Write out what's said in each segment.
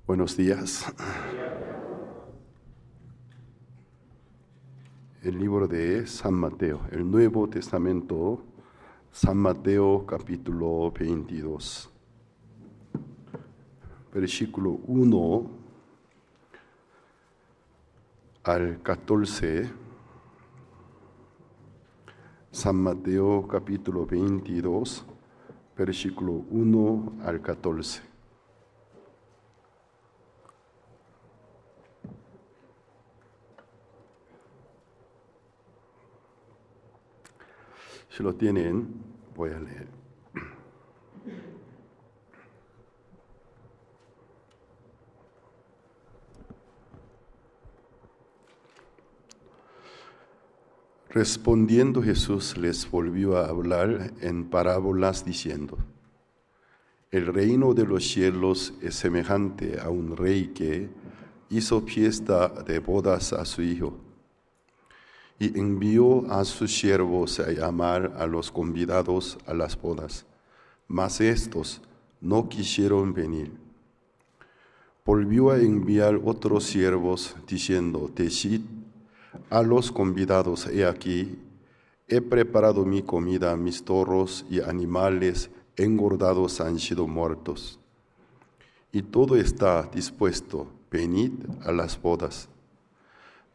Buenos días. El libro de San Mateo, el Nuevo Testamento, San Mateo capítulo 22, versículo 1 al 14. San Mateo capítulo 22, versículo 1 al 14. Si lo tienen, voy a leer. Respondiendo Jesús les volvió a hablar en parábolas diciendo: El reino de los cielos es semejante a un rey que hizo fiesta de bodas a su hijo y envió a sus siervos a llamar a los convidados a las bodas, mas estos no quisieron venir. Volvió a enviar otros siervos diciendo: Decid a los convidados: he aquí, he preparado mi comida, mis toros y animales engordados han sido muertos, y todo está dispuesto, venid a las bodas.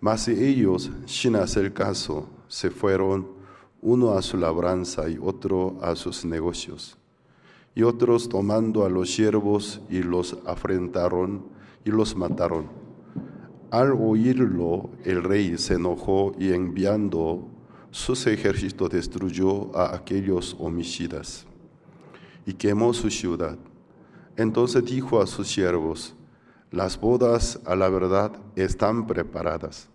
Mas ellos, sin hacer caso, se fueron, uno a su labranza y otro a sus negocios. Y otros, tomando a los siervos, y los afrentaron y los mataron. Al oírlo, el rey se enojó y enviando sus ejércitos destruyó a aquellos homicidas y quemó su ciudad. Entonces dijo a sus siervos: las bodas a la verdad están preparadas,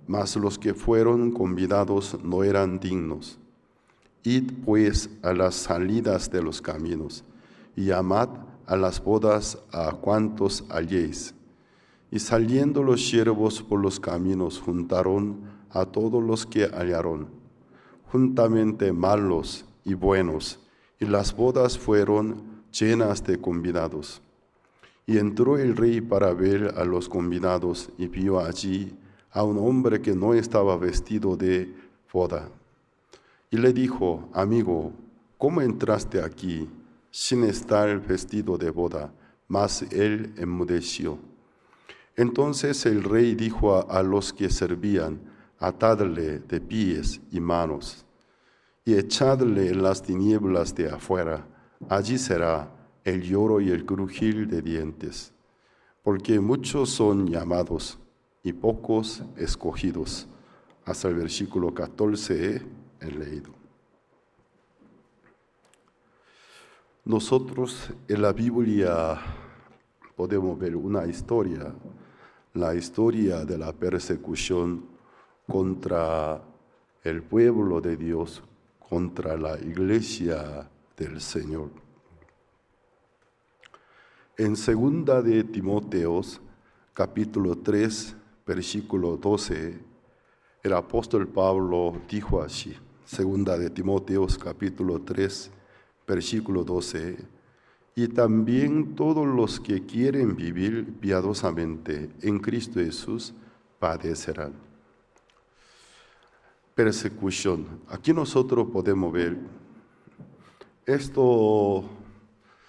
mas los que fueron convidados no eran dignos. Id pues a las salidas de los caminos y llamad a las bodas a cuantos halléis. Y saliendo los siervos por los caminos juntaron a todos los que hallaron, juntamente malos y buenos, y las bodas fueron llenas de convidados. Y entró el rey para ver a los convidados, y vio allí a un hombre que no estaba vestido de boda. Y le dijo: amigo, ¿cómo entraste aquí sin estar vestido de boda? Mas él enmudeció. Entonces el rey dijo a los que servían: atadle de pies y manos, y echadle en las tinieblas de afuera. Allí será el lloro y el crujir de dientes, porque muchos son llamados y pocos escogidos. Hasta el versículo 14 he leído. Nosotros en la Biblia podemos ver una historia, la historia de la persecución contra el pueblo de Dios, contra la iglesia del Señor. En 2 de Timoteo, capítulo 3, versículo 12, el apóstol Pablo dijo así: 2 de Timoteo, capítulo 3, versículo 12: y también todos los que quieren vivir piadosamente en Cristo Jesús padecerán. Persecución. Aquí nosotros podemos ver, esto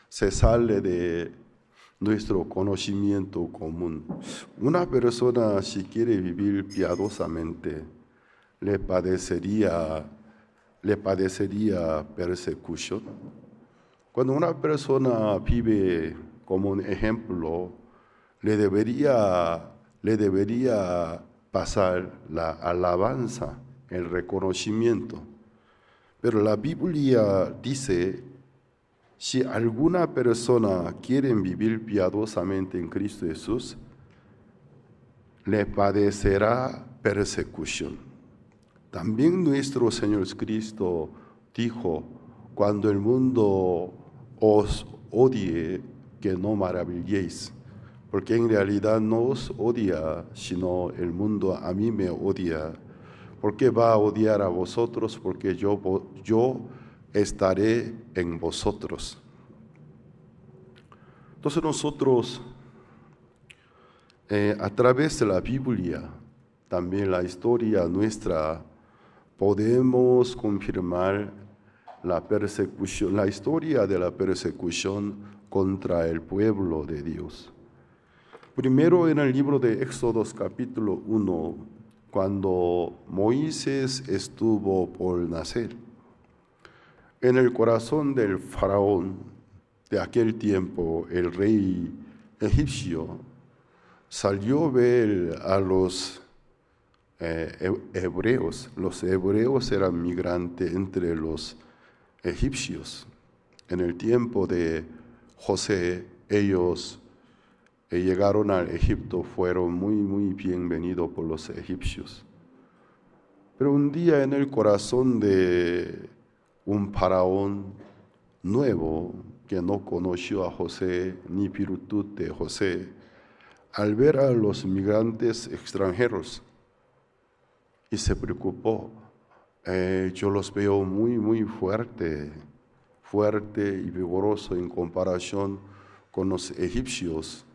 se sale de nuestro conocimiento común. Una persona, si quiere vivir piadosamente, le padecería persecución. Cuando una persona vive como un ejemplo, le debería pasar la alabanza, el reconocimiento. Pero la Biblia dice: si alguna persona quiere vivir piadosamente en Cristo Jesús, le padecerá persecución. También nuestro Señor Cristo dijo: cuando el mundo os odie, que no maravilléis, porque en realidad no os odia, sino el mundo a mí me odia. ¿Por qué va a odiar a vosotros? Porque yo estaré en vosotros. Entonces nosotros A través de la Biblia, también la historia nuestra, podemos confirmar la persecución, la historia de la persecución contra el pueblo de Dios. Primero en el libro de Éxodo capítulo 1, cuando Moisés estuvo por nacer, en el corazón del faraón de aquel tiempo, el rey egipcio, salió a ver a los hebreos. Los hebreos eran migrantes entre los egipcios. En el tiempo de José, ellos llegaron al Egipto, fueron muy bienvenidos por los egipcios. Pero un día en el corazón de un faraón nuevo que no conoció a José ni virtud de José, al ver a los migrantes extranjeros, y se preocupó. Yo los veo muy fuerte y vigoroso en comparación con los egipcios.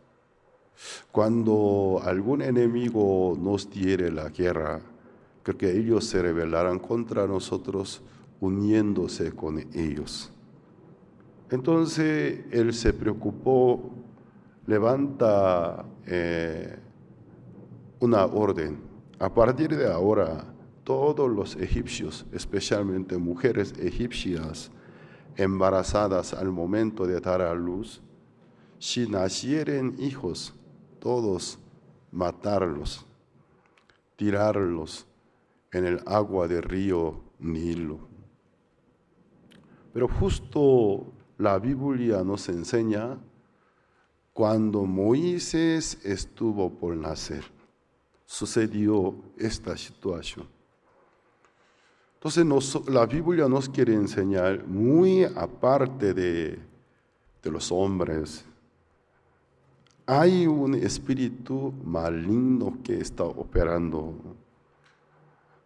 Cuando algún enemigo nos diere la guerra, creo que ellos se rebelarán contra nosotros uniéndose con ellos. Entonces él se preocupó, levanta una orden. A partir de ahora, todos los egipcios, especialmente mujeres egipcias embarazadas al momento de dar a luz, si nacieren hijos, todos matarlos, tirarlos en el agua del río Nilo. Pero justo la Biblia nos enseña cuando Moisés estuvo por nacer, sucedió esta situación. Entonces la Biblia nos quiere enseñar, muy aparte de los hombres, hay un espíritu maligno que está operando.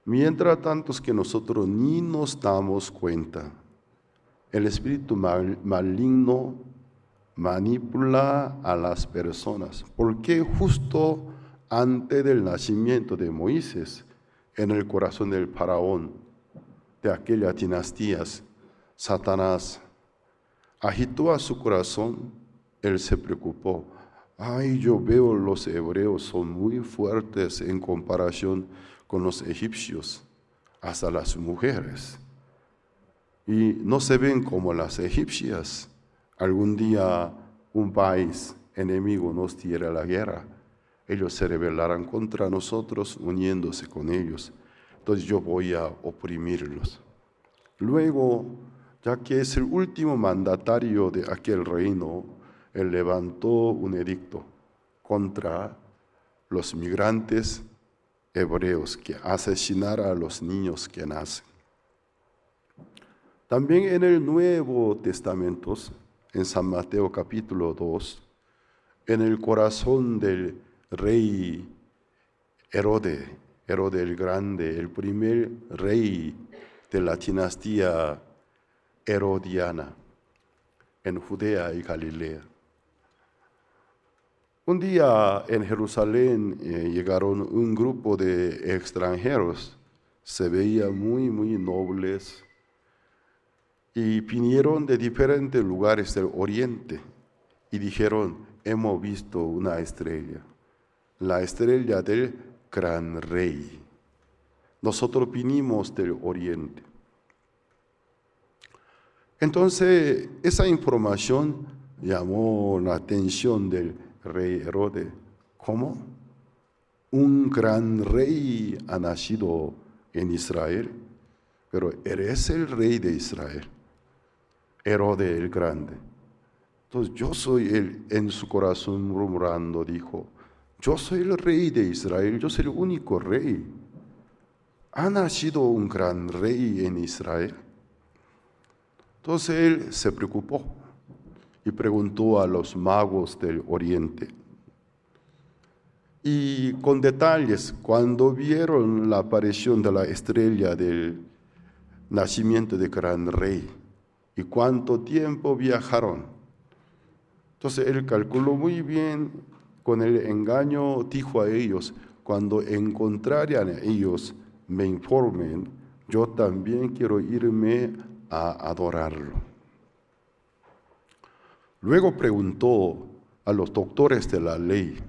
Mientras tanto que nosotros ni nos damos cuenta, el espíritu maligno manipula a las personas. Porque justo antes del nacimiento de Moisés, en el corazón del faraón, de aquellas dinastías, Satanás agitó a su corazón, él se preocupó. Yo veo los hebreos son muy fuertes en comparación con los egipcios, hasta las mujeres. Y no se ven como las egipcias. Algún día un país enemigo nos diera la guerra, ellos se rebelarán contra nosotros uniéndose con ellos. Entonces yo voy a oprimirlos. Luego, ya que es el último mandatario de aquel reino, él levantó un edicto contra los migrantes hebreos que asesinaran a los niños que nacen. También en el Nuevo Testamento, en San Mateo capítulo 2, en el corazón del rey Herodes el Grande, el primer rey de la dinastía herodiana en Judea y Galilea. Un día en Jerusalén llegaron un grupo de extranjeros, se veían muy nobles, y vinieron de diferentes lugares del oriente y dijeron, hemos visto una estrella, la estrella del gran rey. Nosotros vinimos del oriente. Entonces, esa información llamó la atención del rey Herodes. ¿Cómo? Un gran rey ha nacido en Israel, pero eres el rey de Israel, Herodes el Grande. Entonces yo soy él, en su corazón murmurando, dijo, yo soy el rey de Israel, yo soy el único rey. ¿Ha nacido un gran rey en Israel? Entonces él se preocupó y preguntó a los magos del oriente. Y con detalles, cuando vieron la aparición de la estrella del nacimiento del gran rey y cuánto tiempo viajaron, entonces él calculó muy bien con el engaño dijo a ellos: cuando encontraran a ellos, me informen, yo también quiero irme a adorarlo. Luego preguntó a los doctores de la ley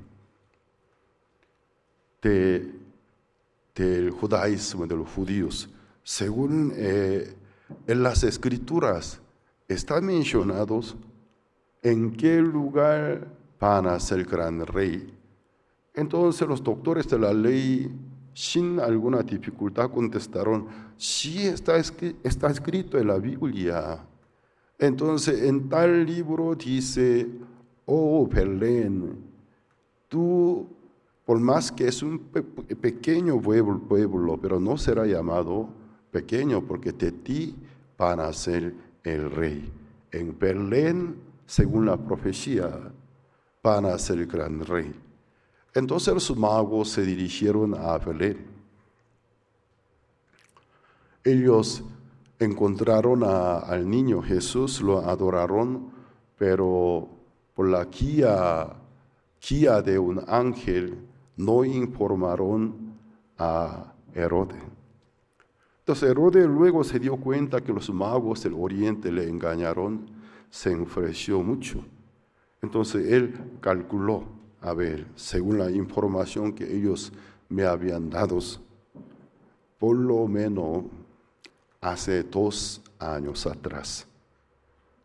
del judaísmo, de los judíos, según en las escrituras están mencionados en qué lugar van a ser el gran rey. Entonces los doctores de la ley, sin alguna dificultad, contestaron: sí, está escrito en la Biblia. Entonces en tal libro dice: oh Belén, tú, por más que es un pequeño pueblo, pero no será llamado pequeño, porque de ti van a ser el rey. En Belén, según la profecía, van a ser el gran rey. Entonces los magos se dirigieron a Belén. Ellos encontraron al niño Jesús, lo adoraron, pero por la guía de un ángel no informaron a Herodes. Entonces Herodes luego se dio cuenta que los magos del oriente le engañaron, se enfureció mucho. Entonces él calculó: a ver, según la información que ellos me habían dado, por lo menos hace 2 años atrás.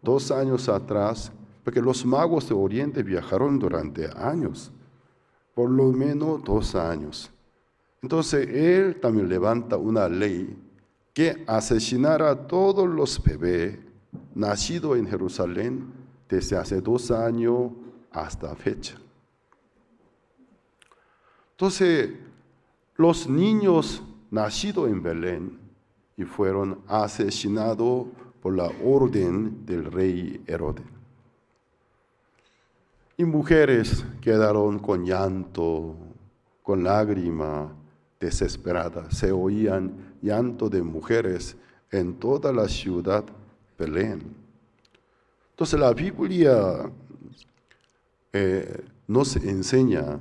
2 años atrás, porque los magos de Oriente viajaron durante años, por lo menos 2 años. Entonces él también levanta una ley que asesinara a todos los bebés nacidos en Jerusalén desde hace 2 años hasta fecha. Entonces, los niños nacidos en Belén y fueron asesinados por la orden del rey Herodes. Y mujeres quedaron con llanto, con lágrima desesperada. Se oían llanto de mujeres en toda la ciudad Belén. Entonces la Biblia nos enseña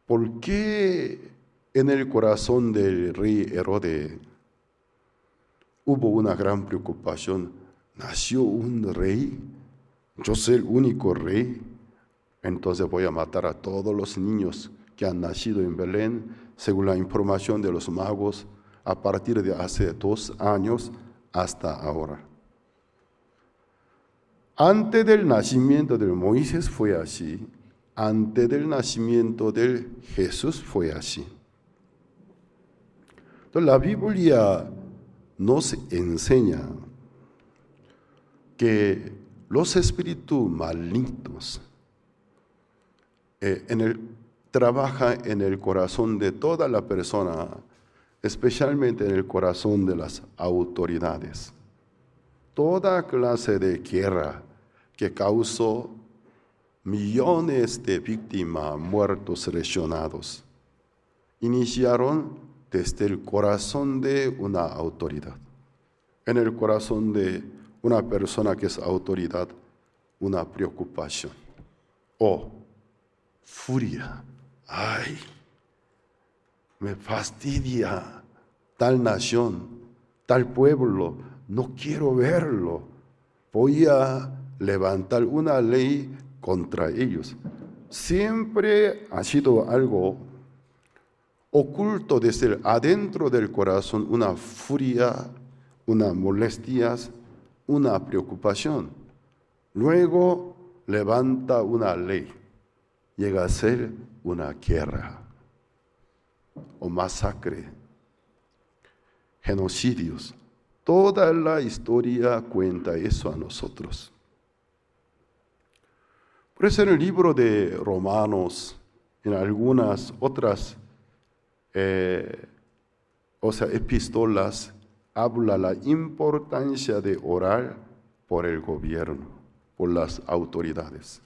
por qué en el corazón del rey Herodes hubo una gran preocupación. Nació un rey, yo soy el único rey, entonces voy a matar a todos los niños que han nacido en Belén, según la información de los magos, a partir de hace 2 años hasta ahora. Antes del nacimiento de Moisés fue así, antes del nacimiento de Jesús fue así. Entonces la Biblia nos enseña que los espíritus malignos trabajan en el corazón de toda la persona, especialmente en el corazón de las autoridades. Toda clase de guerra que causó millones de víctimas, muertos, lesionados, iniciaron desde el corazón de una autoridad. En el corazón de una persona que es autoridad, una preocupación o furia. Ay, me fastidia tal nación, tal pueblo, no quiero verlo. Voy a levantar una ley contra ellos. Siempre ha sido algo oculto desde adentro del corazón, una furia, una molestia, una preocupación. Luego levanta una ley, llega a ser una guerra o masacre, genocidios. Toda la historia cuenta eso a nosotros. Por eso en el libro de Romanos, en algunas otras epístolas, habla la importancia de orar por el gobierno, por las autoridades,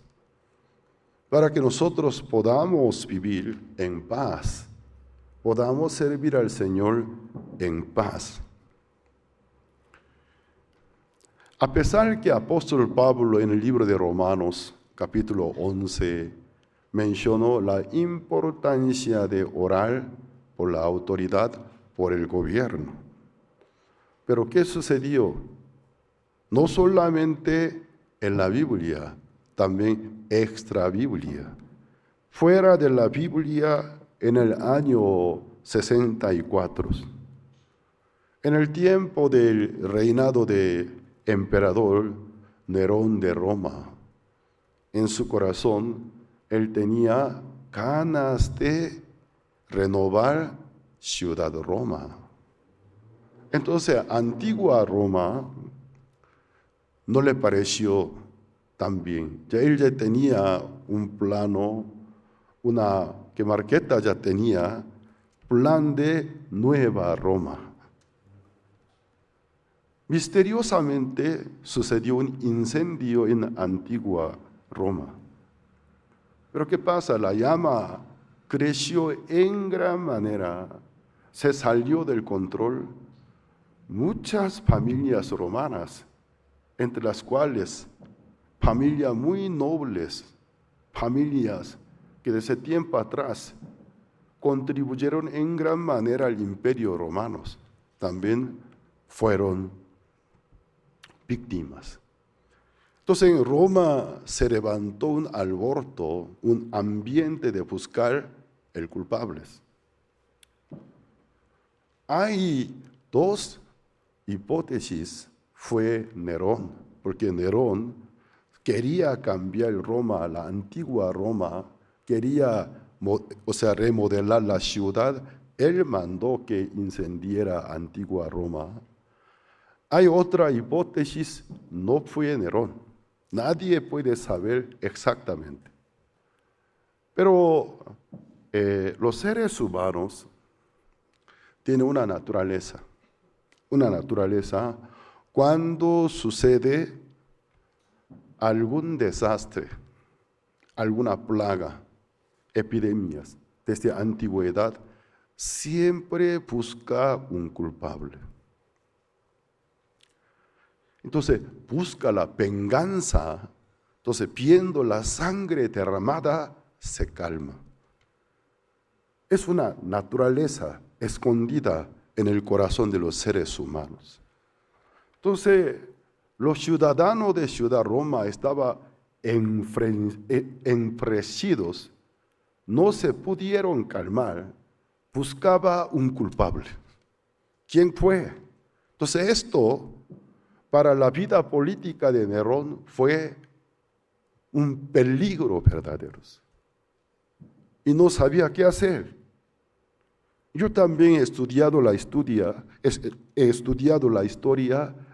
para que nosotros podamos vivir en paz, podamos servir al Señor en paz. A pesar que el apóstol Pablo en el libro de Romanos, capítulo 11, mencionó la importancia de orar por la autoridad, por el gobierno. Pero ¿qué sucedió? No solamente en la Biblia, también extra Biblia. Fuera de la Biblia, en el año 64, en el tiempo del reinado del emperador Nerón de Roma, en su corazón él tenía ganas de renovar Ciudad Roma. Entonces, antigua Roma no le pareció tan bien. Ya él ya tenía un plano, que Marqueta ya tenía, plan de nueva Roma. Misteriosamente sucedió un incendio en antigua Roma. Pero ¿qué pasa? La llama creció en gran manera, se salió del control. Muchas familias romanas, entre las cuales familias muy nobles, familias que desde tiempo atrás contribuyeron en gran manera al imperio romano, también fueron víctimas. Entonces en Roma se levantó un alboroto, un ambiente de buscar el culpable. Hay dos hipótesis. Fue Nerón, porque Nerón quería cambiar Roma, la antigua Roma, quería remodelar la ciudad. Él mandó que incendiara antigua Roma. Hay otra hipótesis, no fue Nerón. Nadie puede saber exactamente. Pero los seres humanos tienen una naturaleza. Cuando sucede algún desastre, alguna plaga, epidemias, desde antigüedad, siempre busca un culpable. Entonces busca la venganza. Entonces viendo la sangre derramada, se calma. Es una naturaleza escondida en el corazón de los seres humanos. Entonces, los ciudadanos de Ciudad Roma estaban enfurecidos, no se pudieron calmar, buscaba un culpable. ¿Quién fue? Entonces esto, para la vida política de Nerón, fue un peligro verdadero. Y no sabía qué hacer. Yo también he estudiado la historia.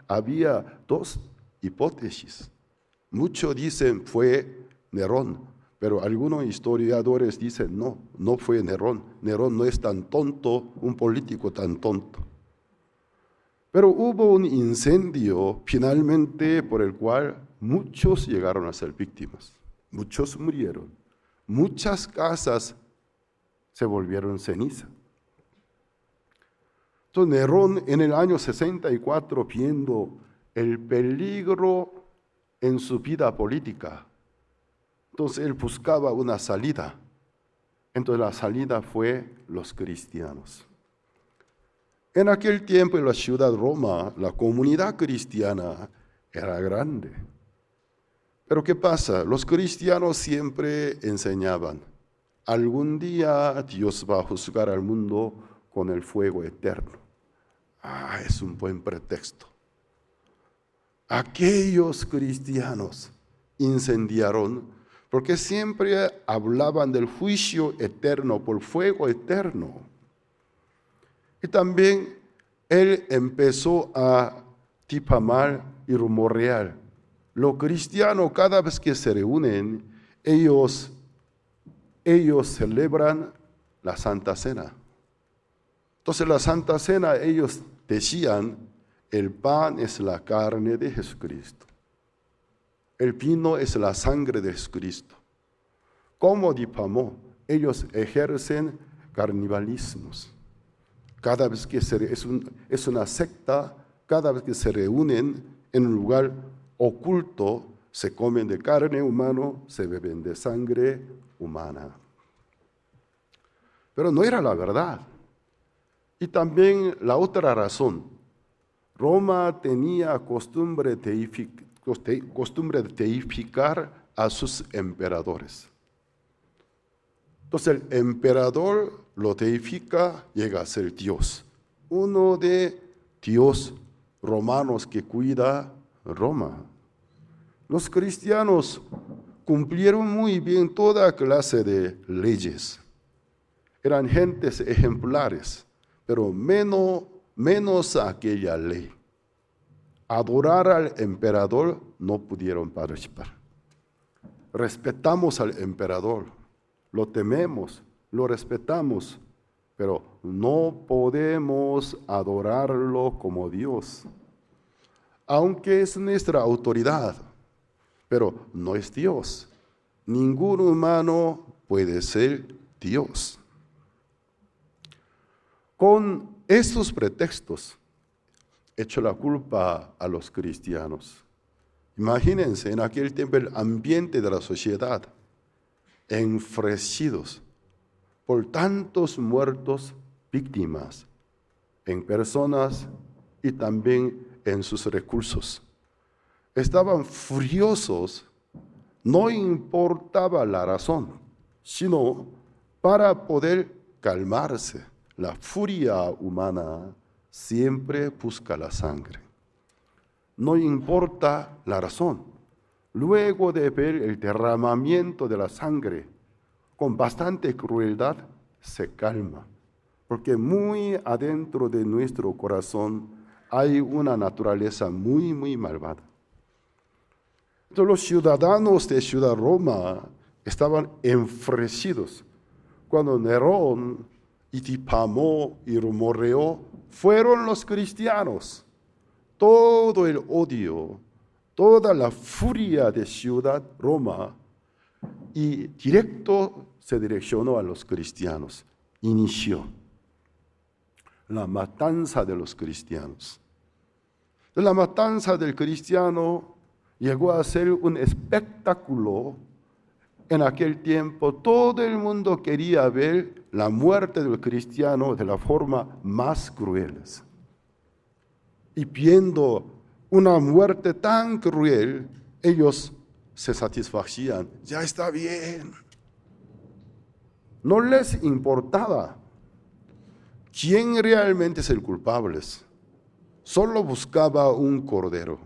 Había dos hipótesis. Muchos dicen fue Nerón, pero algunos historiadores dicen no fue Nerón. Nerón no es tan tonto, un político tan tonto. Pero hubo un incendio finalmente por el cual muchos llegaron a ser víctimas. Muchos murieron. Muchas casas se volvieron ceniza. Entonces Nerón en el año 64, viendo el peligro en su vida política, entonces él buscaba una salida. Entonces la salida fue los cristianos. En aquel tiempo en la ciudad de Roma, la comunidad cristiana era grande. Pero ¿qué pasa? Los cristianos siempre enseñaban, algún día Dios va a juzgar al mundo con el fuego eterno. Es un buen pretexto. Aquellos cristianos incendiaron porque siempre hablaban del juicio eterno por fuego eterno. Y también él empezó a difamar y rumorear. Los cristianos, cada vez que se reúnen, ellos celebran la Santa Cena. Entonces la Santa Cena, ellos decían, el pan es la carne de Jesucristo. El vino es la sangre de Jesucristo. ¿Cómo difamó? Ellos ejercen carnivalismos. Cada vez que es una secta, cada vez que se reúnen en un lugar oculto, se comen de carne humana, se beben de sangre humana. Pero no era la verdad. Y también la otra razón. Roma tenía costumbre de deificar a sus emperadores. Entonces el emperador lo deifica, llega a ser Dios. Uno de Dios romanos que cuida Roma. Los cristianos cumplieron muy bien toda clase de leyes. Eran gentes ejemplares, pero menos aquella ley. Adorar al emperador no pudieron participar. Respetamos al emperador, lo tememos, lo respetamos, pero no podemos adorarlo como Dios. Aunque es nuestra autoridad, pero no es Dios. Ningún humano puede ser Dios. Con estos pretextos, echo la culpa a los cristianos. Imagínense en aquel tiempo el ambiente de la sociedad, enfurecidos por tantos muertos víctimas en personas y también en sus recursos. Estaban furiosos, no importaba la razón, sino para poder calmarse. La furia humana siempre busca la sangre. No importa la razón. Luego de ver el derramamiento de la sangre, con bastante crueldad, se calma. Porque muy adentro de nuestro corazón hay una naturaleza muy, muy malvada. Entonces los ciudadanos de Ciudad Roma estaban enfurecidos cuando Nerón y difamó y rumoreó, fueron los cristianos. Todo el odio, toda la furia de Ciudad Roma, y directo se direccionó a los cristianos. Inició la matanza de los cristianos. La matanza del cristiano llegó a ser un espectáculo. En aquel tiempo todo el mundo quería ver la muerte del cristiano de la forma más cruel. Y viendo una muerte tan cruel, ellos se satisfacían. Ya está bien. No les importaba quién realmente es el culpable. Solo buscaba un cordero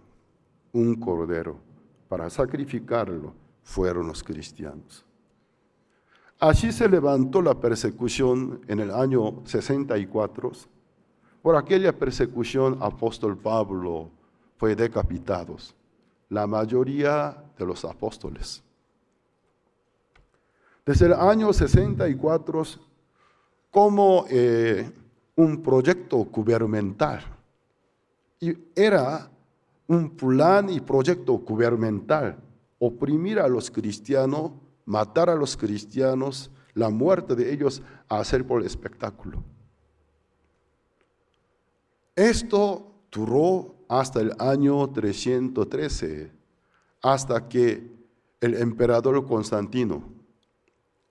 para sacrificarlo. Fueron los cristianos. Así se levantó la persecución en el año 64. Por aquella persecución, apóstol Pablo fue decapitado. La mayoría de los apóstoles. Desde el año 64, como un proyecto gubernamental. Y era un plan y proyecto gubernamental. Oprimir a los cristianos, matar a los cristianos, la muerte de ellos a hacer por el espectáculo. Esto duró hasta el año 313, hasta que el emperador Constantino,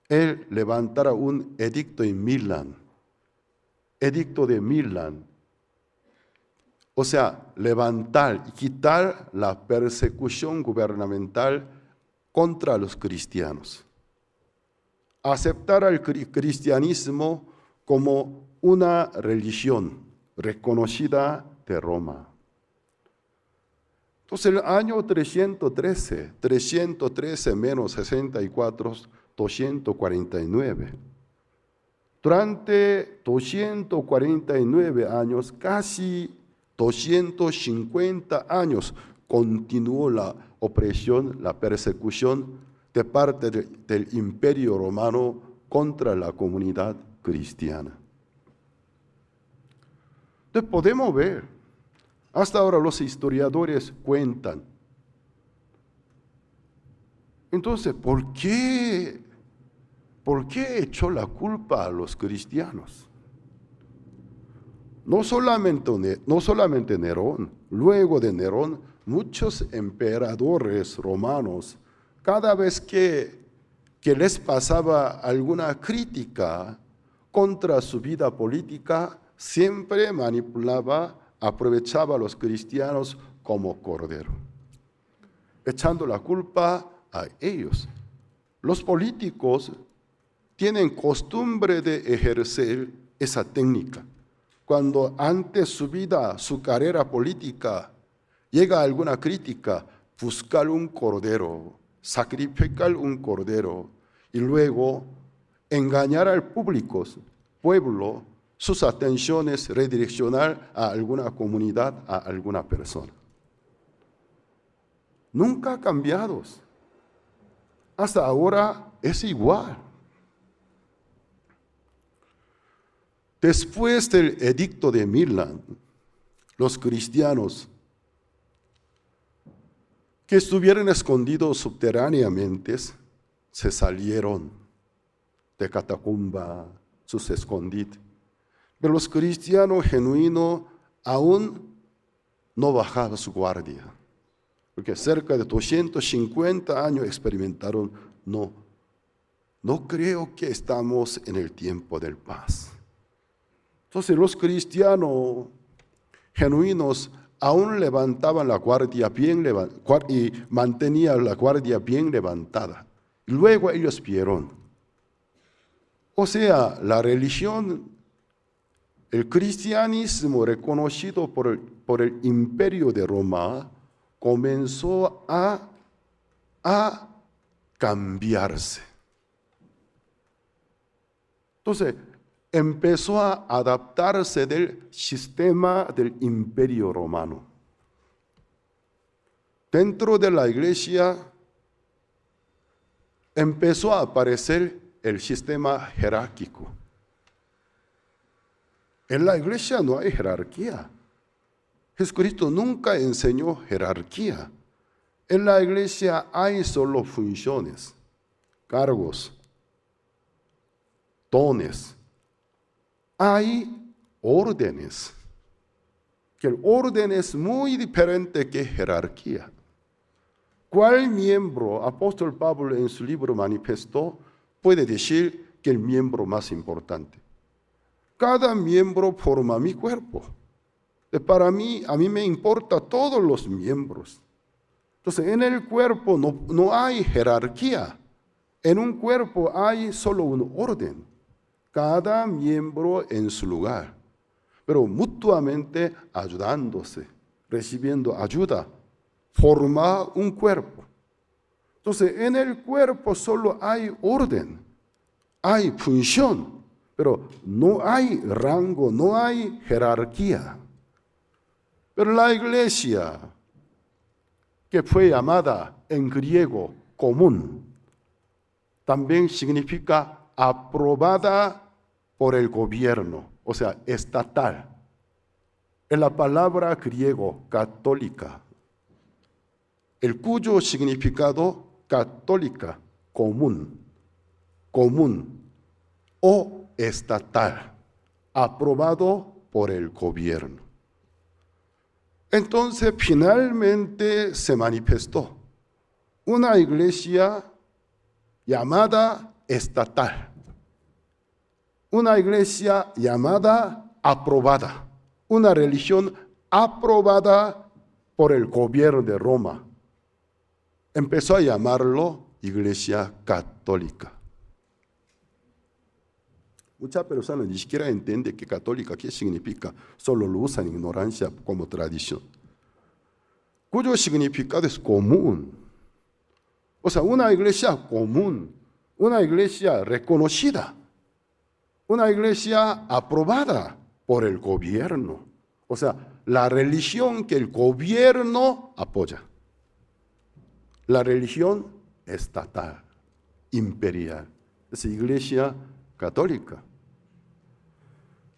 él levantara un edicto en Milán, edicto de Milán, o sea, levantar y quitar la persecución gubernamental contra los cristianos. Aceptar al cristianismo como una religión reconocida de Roma. Entonces, el año 313 menos 64, 249. Durante 249 años, casi 250 años continuó la opresión, la persecución de parte del Imperio Romano contra la comunidad cristiana. Entonces podemos ver, hasta ahora los historiadores cuentan. Entonces, ¿por qué echó la culpa a los cristianos? No solamente Nerón, luego de Nerón, muchos emperadores romanos, cada vez que les pasaba alguna crítica contra su vida política, siempre aprovechaba a los cristianos como cordero, echando la culpa a ellos. Los políticos tienen costumbre de ejercer esa técnica. Cuando ante su vida, su carrera política, llega alguna crítica, buscar un cordero, sacrificar un cordero y luego engañar al pueblo, sus atenciones, redireccionar a alguna comunidad, a alguna persona. Nunca cambiados. Hasta ahora es igual. Después del edicto de Milán, los cristianos que estuvieron escondidos subterráneamente se salieron de catacumba, sus escondites. Pero los cristianos genuinos aún no bajaban su guardia, porque cerca de 250 años experimentaron, no creo que estamos en el tiempo del paz. Entonces los cristianos genuinos aún levantaban la guardia y mantenían la guardia bien levantada. Y luego ellos vieron. O sea, la religión, el cristianismo reconocido por el imperio de Roma, comenzó a cambiarse. Entonces, empezó a adaptarse del sistema del imperio romano. Dentro de la iglesia empezó a aparecer el sistema jerárquico. En la iglesia no hay jerarquía. Jesucristo nunca enseñó jerarquía. En la iglesia hay solo funciones, cargos, dones. Hay órdenes, que el orden es muy diferente que jerarquía. ¿Cuál miembro, apóstol Pablo en su libro manifestó, puede decir que el miembro más importante? Cada miembro forma mi cuerpo. A mí me importan todos los miembros. Entonces, en el cuerpo no hay jerarquía. En un cuerpo hay solo un orden. Cada miembro en su lugar, pero mutuamente ayudándose, recibiendo ayuda, forma un cuerpo. Entonces, en el cuerpo solo hay orden, hay función, pero no hay rango, no hay jerarquía. Pero la iglesia, que fue llamada en griego común, también significa aprobada por el gobierno, o sea, estatal. En la palabra griego católica, el cuyo significado católica, común o estatal, aprobado por el gobierno. Entonces, finalmente se manifestó una iglesia llamada estatal. Una iglesia llamada aprobada, una religión aprobada por el gobierno de Roma. Empezó a llamarlo Iglesia Católica. Muchas personas ni siquiera entienden que católica qué significa, solo lo usan en ignorancia como tradición. Cuyo significado es común. O sea, una iglesia común, una iglesia reconocida. Una iglesia aprobada por el gobierno. O sea, la religión que el gobierno apoya. La religión estatal, imperial. Es iglesia católica.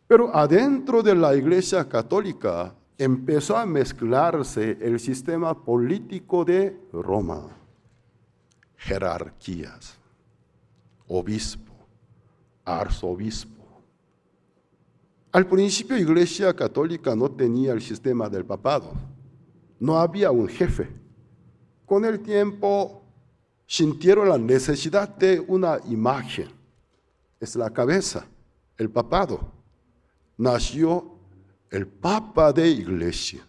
Pero adentro de la iglesia católica empezó a mezclarse el sistema político de Roma. Jerarquías, obispo, arzobispo. Al principio, la Iglesia Católica no tenía el sistema del papado, no había un jefe. Con el tiempo sintieron la necesidad de una imagen. Es la cabeza, el papado. Nació el Papa de Iglesia.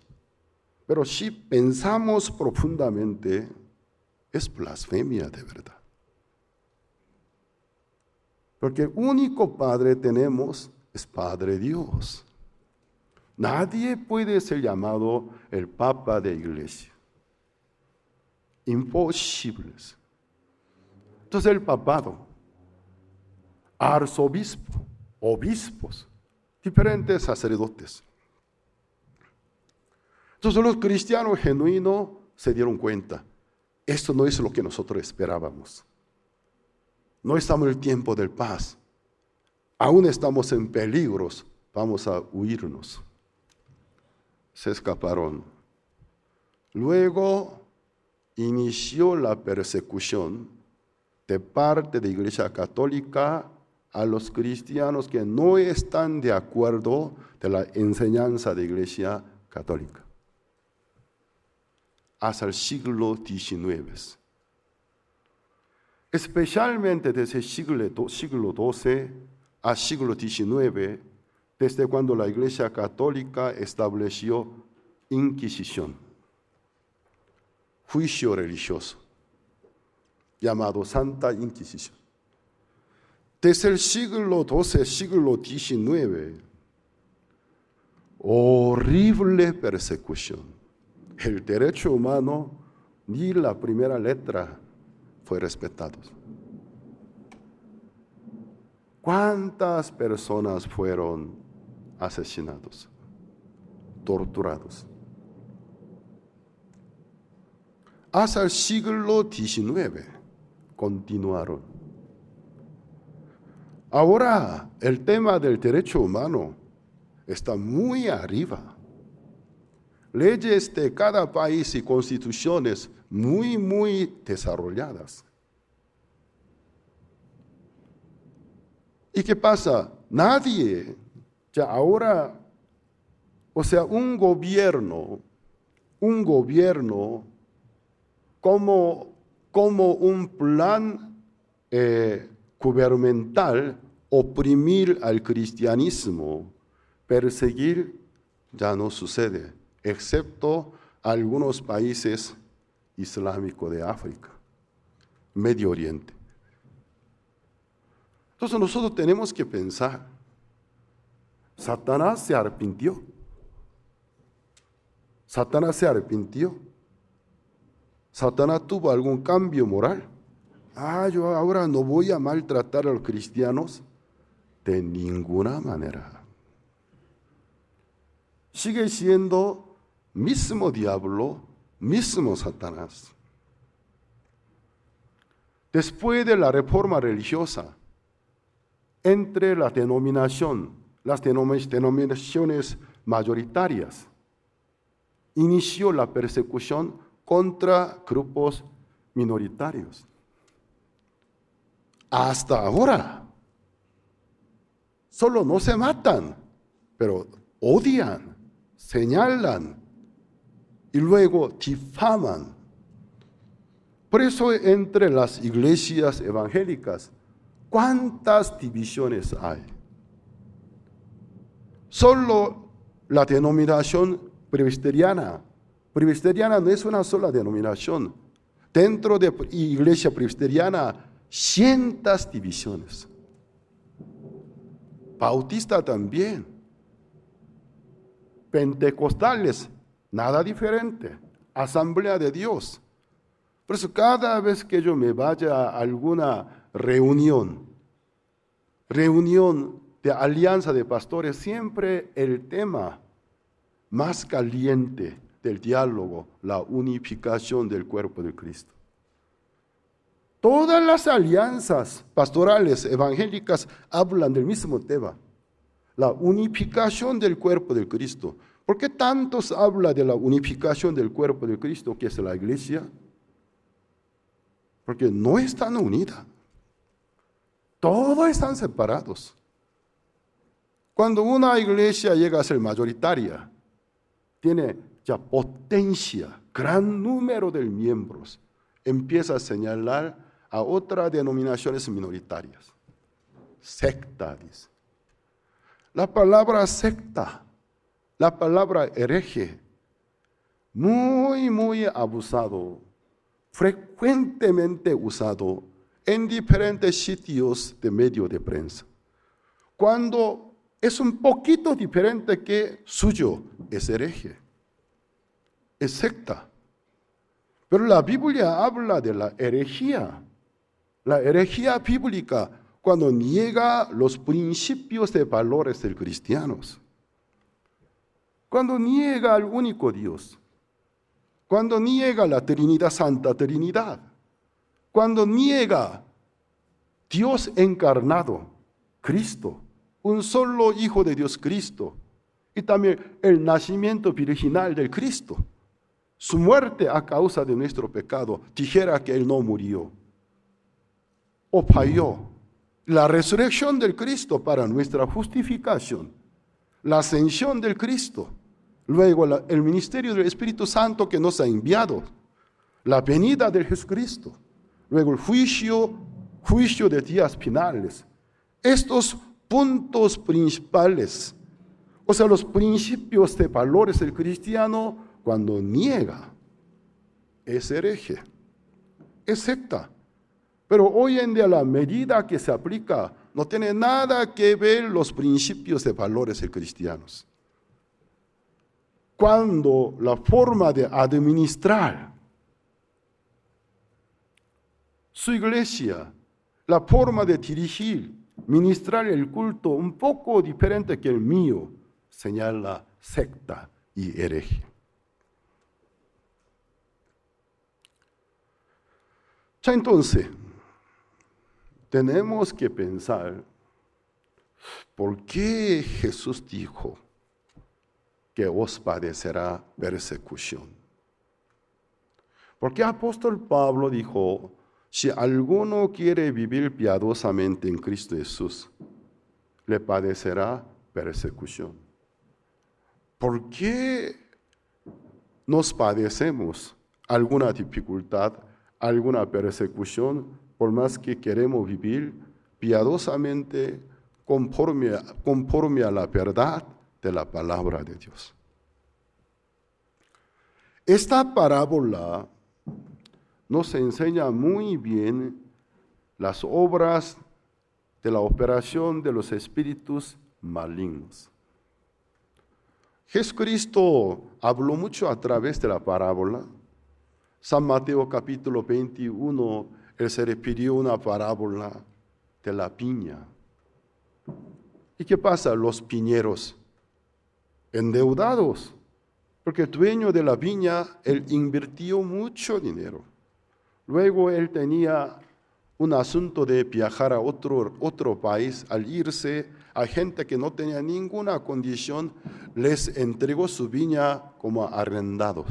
Pero si pensamos profundamente, es blasfemia de verdad. Porque el único Padre tenemos es Padre Dios. Nadie puede ser llamado el Papa de Iglesia. Imposibles. Entonces el papado, arzobispo, obispos, diferentes sacerdotes. Entonces los cristianos genuinos se dieron cuenta, esto no es lo que nosotros esperábamos. No estamos en el tiempo del paz. Aún estamos en peligros, vamos a huirnos. Se escaparon. Luego inició la persecución de parte de la Iglesia Católica a los cristianos que no están de acuerdo de la enseñanza de la Iglesia Católica. Hasta el siglo XIX. Especialmente desde el siglo XII al siglo XIX, desde cuando la Iglesia Católica estableció Inquisición, juicio religioso, llamado Santa Inquisición. Desde el siglo XII, siglo XIX, horrible persecución. El derecho humano, ni la primera letra fue respetado. ¿Cuántas personas fueron asesinados, torturados? Hasta el siglo XIX continuaron. Ahora el tema del derecho humano está muy arriba. Leyes de cada país y constituciones muy desarrolladas. ¿Y qué pasa? Nadie, ya ahora, un gobierno como un plan gubernamental, oprimir al cristianismo, perseguir, ya no sucede, excepto algunos países islámicos de África, Medio Oriente. Entonces nosotros tenemos que pensar, Satanás se arrepintió. Satanás se arrepintió. Satanás tuvo algún cambio moral. Yo ahora no voy a maltratar a los cristianos de ninguna manera. Sigue siendo mismo diablo, mismo Satanás. Después de la reforma religiosa, entre las denominaciones mayoritarias, inició la persecución contra grupos minoritarios. Hasta ahora, solo no se matan, pero odian, señalan y luego difaman. Por eso entre las iglesias evangélicas, ¿cuántas divisiones hay? Solo la denominación presbiteriana no es una sola denominación. Dentro de la iglesia presbiteriana, cientos divisiones. Bautista también. Pentecostales, nada diferente. Asamblea de Dios. Por eso cada vez que yo me vaya a alguna reunión de alianza de pastores, siempre el tema más caliente del diálogo, la unificación del cuerpo de Cristo. Todas las alianzas pastorales evangélicas hablan del mismo tema, la unificación del cuerpo de Cristo. ¿Por qué tantos hablan de la unificación del cuerpo de Cristo, que es la iglesia? Porque no están unidas. Todos están separados. Cuando una iglesia llega a ser mayoritaria, tiene ya potencia, gran número de miembros, empieza a señalar a otras denominaciones minoritarias. Secta, dice. La palabra secta, la palabra hereje, muy abusado, frecuentemente usado en diferentes sitios de medio de prensa. Cuando es un poquito diferente que suyo, es hereje, es secta. Pero la Biblia habla de la herejía bíblica, cuando niega los principios de valores del cristianos, cuando niega al único Dios, cuando niega la Trinidad, Santa Trinidad, cuando niega Dios encarnado, Cristo, un solo Hijo de Dios, Cristo, y también el nacimiento virginal del Cristo, su muerte a causa de nuestro pecado, dijera que Él no murió o falló. La resurrección del Cristo para nuestra justificación, la ascensión del Cristo, luego el ministerio del Espíritu Santo que nos ha enviado, la venida de Jesucristo, luego el juicio de días finales. Estos puntos principales, o sea, los principios de valores del cristiano, cuando niega, es hereje, es secta. Pero hoy en día la medida que se aplica no tiene nada que ver los principios de valores de cristianos. Cuando la forma de administrar su iglesia, la forma de dirigir, ministrar el culto un poco diferente que el mío, señala secta y hereje. Ya entonces, tenemos que pensar, ¿por qué Jesús dijo que os padecerá persecución? Porque el apóstol Pablo dijo, si alguno quiere vivir piadosamente en Cristo Jesús, le padecerá persecución. ¿Por qué nos padecemos alguna dificultad, alguna persecución, por más que queremos vivir piadosamente conforme a la verdad de la palabra de Dios? Esta parábola nos enseña muy bien las obras de la operación de los espíritus malignos. Jesucristo habló mucho a través de la parábola. San Mateo capítulo 21, Él se refirió a una parábola de la piña. ¿Y qué pasa? Los piñeros endeudados, porque el dueño de la viña, él invirtió mucho dinero. Luego él tenía un asunto de viajar a otro país. Al irse, a gente que no tenía ninguna condición, les entregó su viña como arrendados.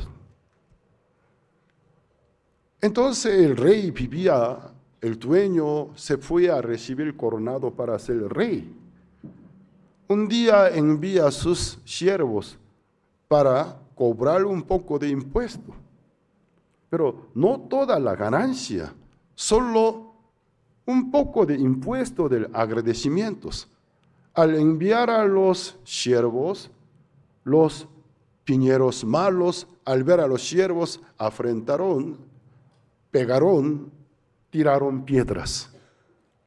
Entonces el rey vivía, el dueño se fue a recibir coronado para ser rey. Un día envía a sus siervos para cobrar un poco de impuesto, pero no toda la ganancia, solo un poco de impuesto de agradecimientos. Al enviar a los siervos, los piñeros malos, al ver a los siervos, afrentaron, pegaron, tiraron piedras.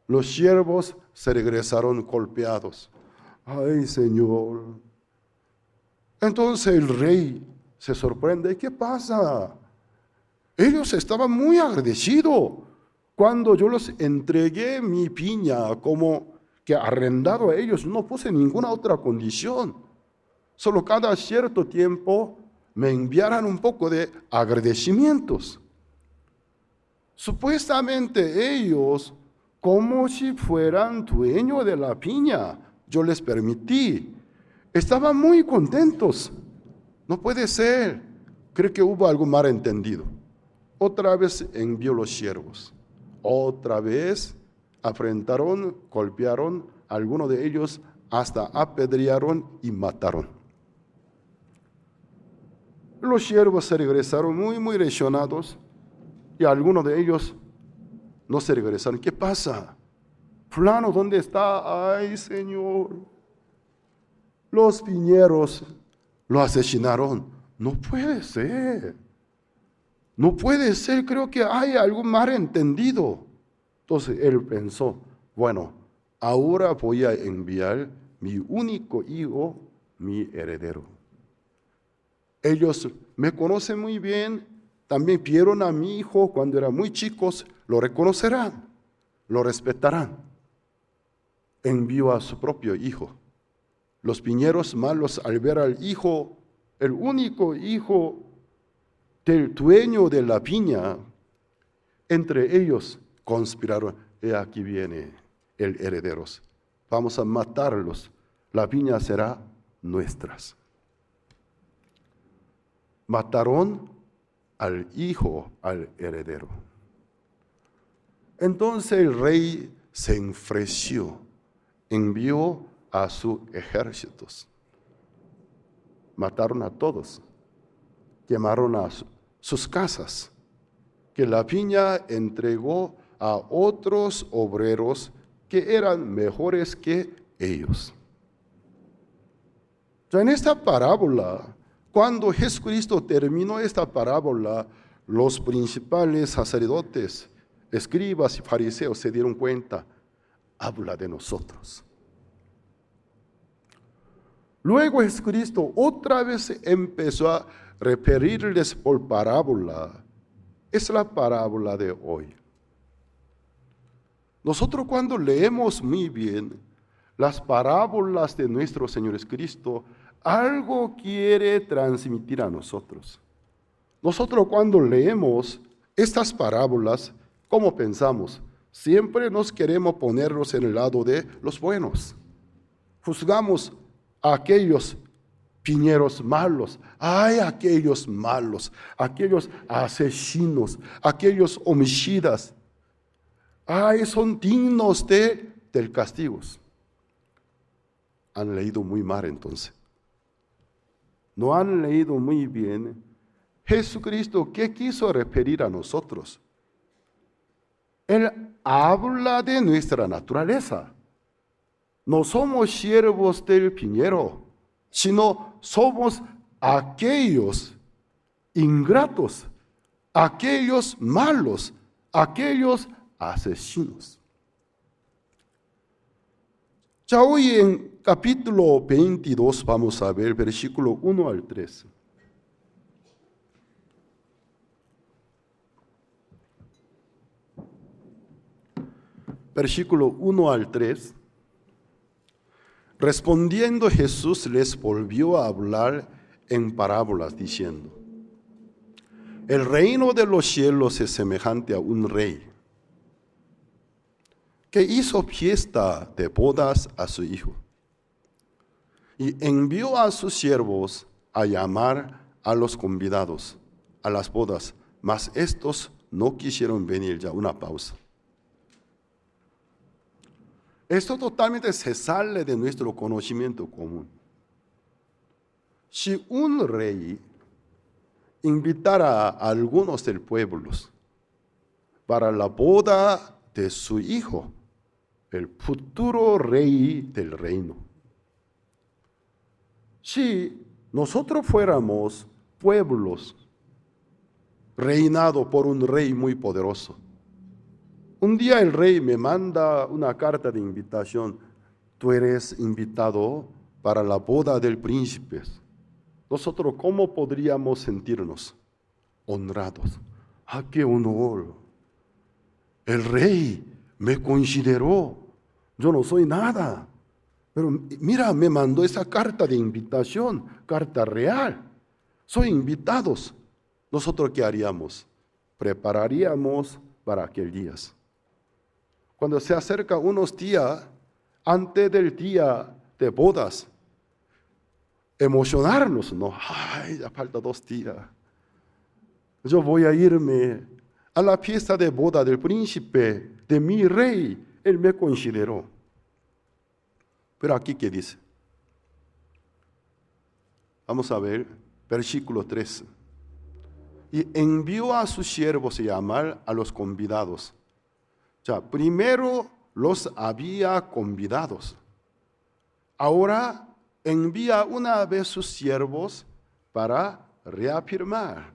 Los siervos se regresaron golpeados. ¡Ay, Señor! Entonces el rey se sorprende. ¿Qué pasa? Ellos estaban muy agradecidos cuando yo los entregué mi piña como que arrendado a ellos. No puse ninguna otra condición. Solo cada cierto tiempo me enviaran un poco de agradecimientos. Supuestamente ellos, como si fueran dueños de la piña, yo les permití. Estaban muy contentos. No puede ser. Creo que hubo algo mal entendido. Otra vez envió los siervos. Otra vez afrentaron, golpearon, algunos de ellos hasta apedrearon y mataron. Los siervos se regresaron muy lesionados y algunos de ellos no se regresaron. ¿Qué pasa? Fulano, ¿dónde está? Ay, Señor, los viñeros lo asesinaron. No puede ser. No puede ser, creo que hay algún malentendido. Entonces él pensó, bueno, ahora voy a enviar mi único hijo, mi heredero. Ellos me conocen muy bien, también vieron a mi hijo cuando eran muy chicos, lo reconocerán, lo respetarán. Envió a su propio hijo. Los viñeros malos, al ver al hijo, el único hijo del dueño de la viña, entre ellos conspiraron. Aquí viene el heredero. Vamos a matarlos. La viña será nuestra. Mataron al hijo, al heredero. Entonces el rey se enfureció, envió a sus ejércitos. Mataron a todos, quemaron a sus casas, que la viña entregó a otros obreros que eran mejores que ellos. Ya en esta parábola, cuando Jesucristo terminó esta parábola, los principales sacerdotes, escribas y fariseos se dieron cuenta, habla de nosotros. Luego Jesucristo otra vez empezó a referirles por parábola. Es la parábola de hoy. Nosotros cuando leemos muy bien las parábolas de nuestro Señor Jesucristo, algo quiere transmitir a nosotros. Nosotros cuando leemos estas parábolas, ¿cómo pensamos? Siempre nos queremos ponernos en el lado de los buenos. Juzgamos a aquellos viñeros malos, ay, aquellos malos, aquellos asesinos, aquellos homicidas, ay, son dignos del castigo. Han leído muy mal entonces. No han leído muy bien. Jesucristo, ¿qué quiso referir a nosotros? Él habla de nuestra naturaleza. No somos siervos del viñero, sino somos aquellos ingratos, aquellos malos, aquellos asesinos. Ya hoy en capítulo 22 vamos a ver versículo 1 al 3. Versículo 1 al 3. Respondiendo Jesús les volvió a hablar en parábolas diciendo: el reino de los cielos es semejante a un rey que hizo fiesta de bodas a su hijo y envió a sus siervos a llamar a los convidados a las bodas, mas estos no quisieron venir. Ya una pausa. Esto totalmente se sale de nuestro conocimiento común. Si un rey invitara a algunos del pueblo para la boda de su hijo, el futuro rey del reino. Si nosotros fuéramos pueblos reinados por un rey muy poderoso, un día el rey me manda una carta de invitación: tú eres invitado para la boda del príncipe. Nosotros, ¿cómo podríamos sentirnos? Honrados. ¡Ah, qué honor! El rey me consideró. Yo no soy nada. Pero mira, me mandó esa carta de invitación, carta real. Soy invitados. ¿Nosotros qué haríamos? Prepararíamos para aquel día. Cuando se acerca unos días antes del día de bodas, emocionarnos, ¿no? Ay, ya falta 2 días. Yo voy a irme a la fiesta de boda del príncipe, de mi rey. Él me consideró. Pero aquí, ¿qué dice? Vamos a ver Versículo 3. Y envió a sus siervos a llamar a los convidados. O sea, primero los había convidados. Ahora envía una vez sus siervos para reafirmar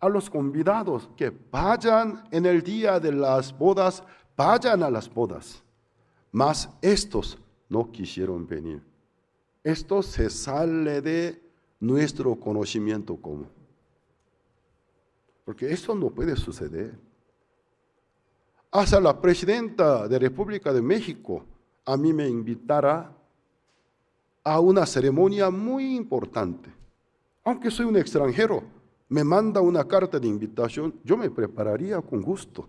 a los convidados que vayan en el día de las bodas, vayan a las bodas. Mas estos no quisieron venir. Esto se sale de nuestro conocimiento común. Porque eso no puede suceder. Hasta la presidenta de República de México a mí me invitara a una ceremonia muy importante. Aunque soy un extranjero, me manda una carta de invitación, yo me prepararía con gusto.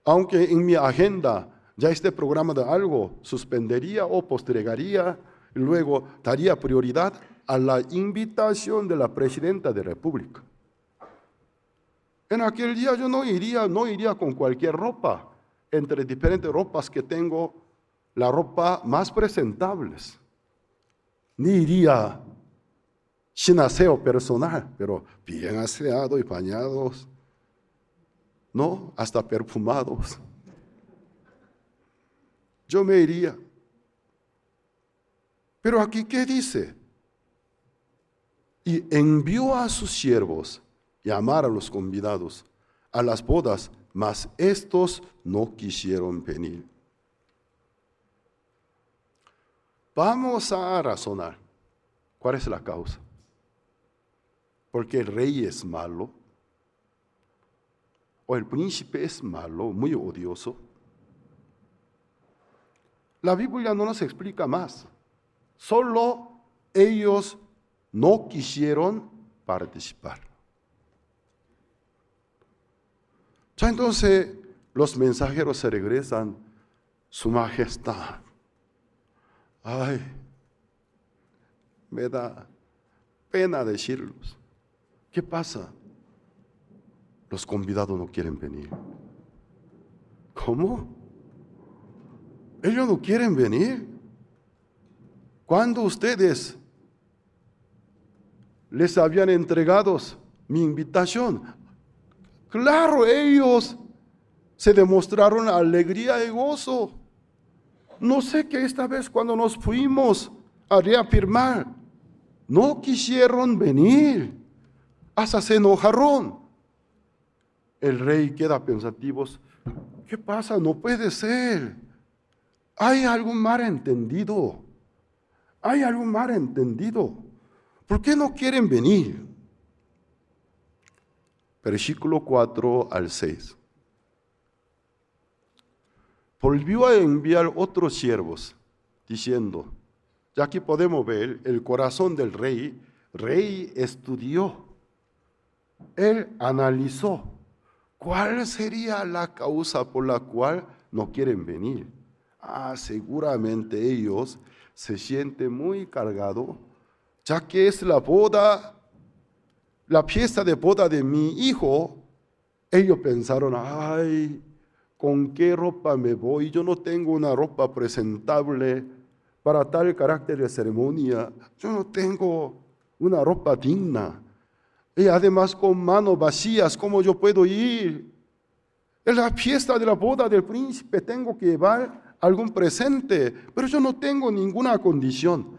Aunque en mi agenda ya esté programado algo, suspendería o postergaría, y luego daría prioridad a la invitación de la presidenta de la República. En aquel día yo no iría con cualquier ropa. Entre diferentes ropas que tengo, la ropa más presentables. Ni iría sin aseo personal, pero bien aseados y bañados. No, hasta perfumados. Yo me iría. Pero aquí, ¿qué dice? Y envió a sus siervos llamar a los convidados a las bodas, mas estos no quisieron venir. Vamos a razonar. ¿Cuál es la causa? Porque el rey es malo, o el príncipe es malo, muy odioso. La Biblia no nos explica más. Solo ellos no quisieron participar. Entonces los mensajeros se regresan, Su Majestad. Ay, me da pena decirlos. ¿Qué pasa? Los convidados no quieren venir. ¿Cómo? ¿Ellos no quieren venir? ¿Cuándo ustedes les habían entregado mi invitación? Claro, ellos se demostraron alegría y gozo. No sé qué esta vez cuando nos fuimos a reafirmar, no quisieron venir, hasta se enojaron. El rey queda pensativo. ¿Qué pasa? No puede ser. Hay algún malentendido. Hay algún malentendido. ¿Por qué no quieren venir? Versículo 4 al 6. Volvió a enviar otros siervos, diciendo, ya aquí podemos ver el corazón del rey. Rey estudió, él analizó cuál sería la causa por la cual no quieren venir. Seguramente ellos se sienten muy cargados, ya que es la boda, la fiesta de boda de mi hijo. Ellos pensaron, ¿con qué ropa me voy? Yo no tengo una ropa presentable para tal carácter de ceremonia. Yo no tengo una ropa digna. Y además con manos vacías, ¿cómo yo puedo ir? En la fiesta de la boda del príncipe tengo que llevar algún presente, pero yo no tengo ninguna condición.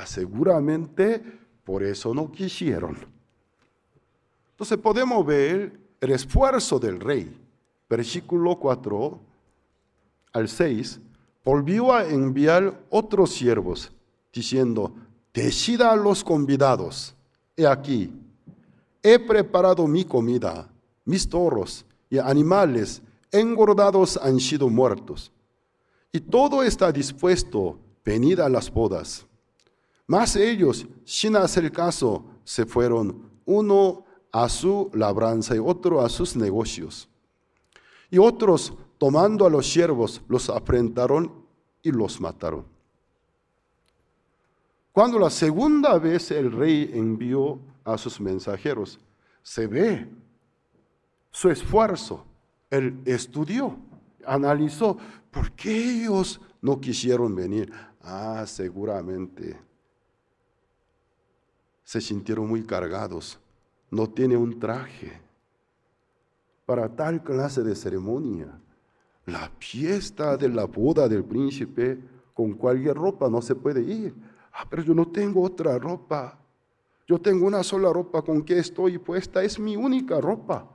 Seguramente por eso no quisieron. Entonces podemos ver el esfuerzo del rey. Versículo 4 al 6, volvió a enviar otros siervos, diciendo, decida a los convidados, he aquí, he preparado mi comida, mis toros y animales engordados han sido muertos, y todo está dispuesto, venid a las bodas. Mas ellos, sin hacer caso, se fueron, uno a su labranza y otro a sus negocios. Y otros, tomando a los siervos, los afrentaron y los mataron. Cuando la segunda vez el rey envió a sus mensajeros, se ve su esfuerzo. Él estudió, analizó, ¿por qué ellos no quisieron venir? Seguramente se sintieron muy cargados. No tiene un traje para tal clase de ceremonia. La fiesta de la boda del príncipe, con cualquier ropa no se puede ir. Pero yo no tengo otra ropa. Yo tengo una sola ropa con que estoy puesta, es mi única ropa.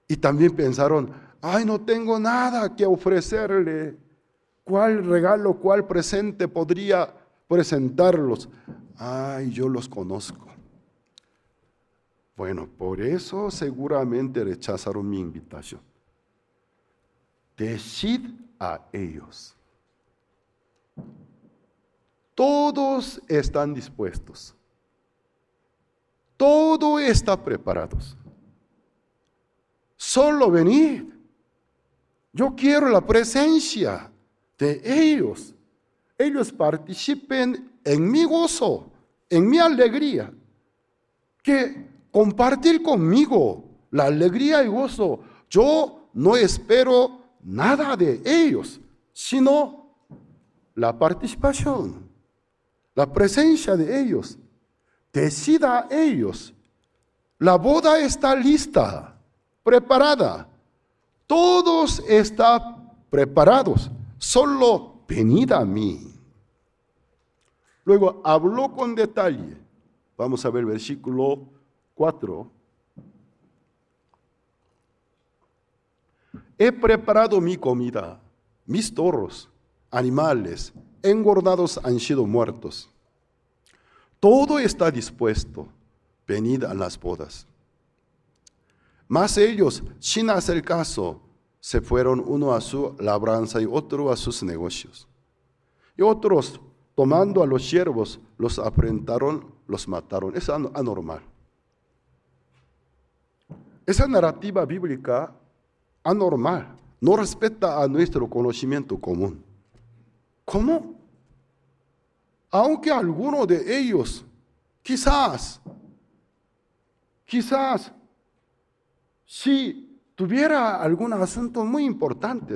Y también pensaron, no tengo nada que ofrecerle. ¿Cuál regalo, cuál presente podría presentarlos? Yo los conozco. Bueno, por eso seguramente rechazaron mi invitación. Decid a ellos. Todos están dispuestos. Todo está preparado. Solo venid. Yo quiero la presencia de ellos. Ellos participen en mi gozo, en mi alegría. Que compartir conmigo la alegría y gozo. Yo no espero nada de ellos, sino la participación, la presencia de ellos. Decida ellos. La boda está lista, preparada. Todos están preparados. Solo venid a mí. Luego habló con detalle. Vamos a ver el versículo 4. He preparado mi comida, mis toros, animales, engordados han sido muertos. Todo está dispuesto, venid a las bodas. Mas ellos, sin hacer caso, se fueron uno a su labranza y otro a sus negocios. Y otros, tomando a los siervos, los afrentaron, los mataron. Es anormal. Esa narrativa bíblica anormal, no respeta a nuestro conocimiento común. ¿Cómo? Aunque alguno de ellos, quizás, si tuviera algún asunto muy importante,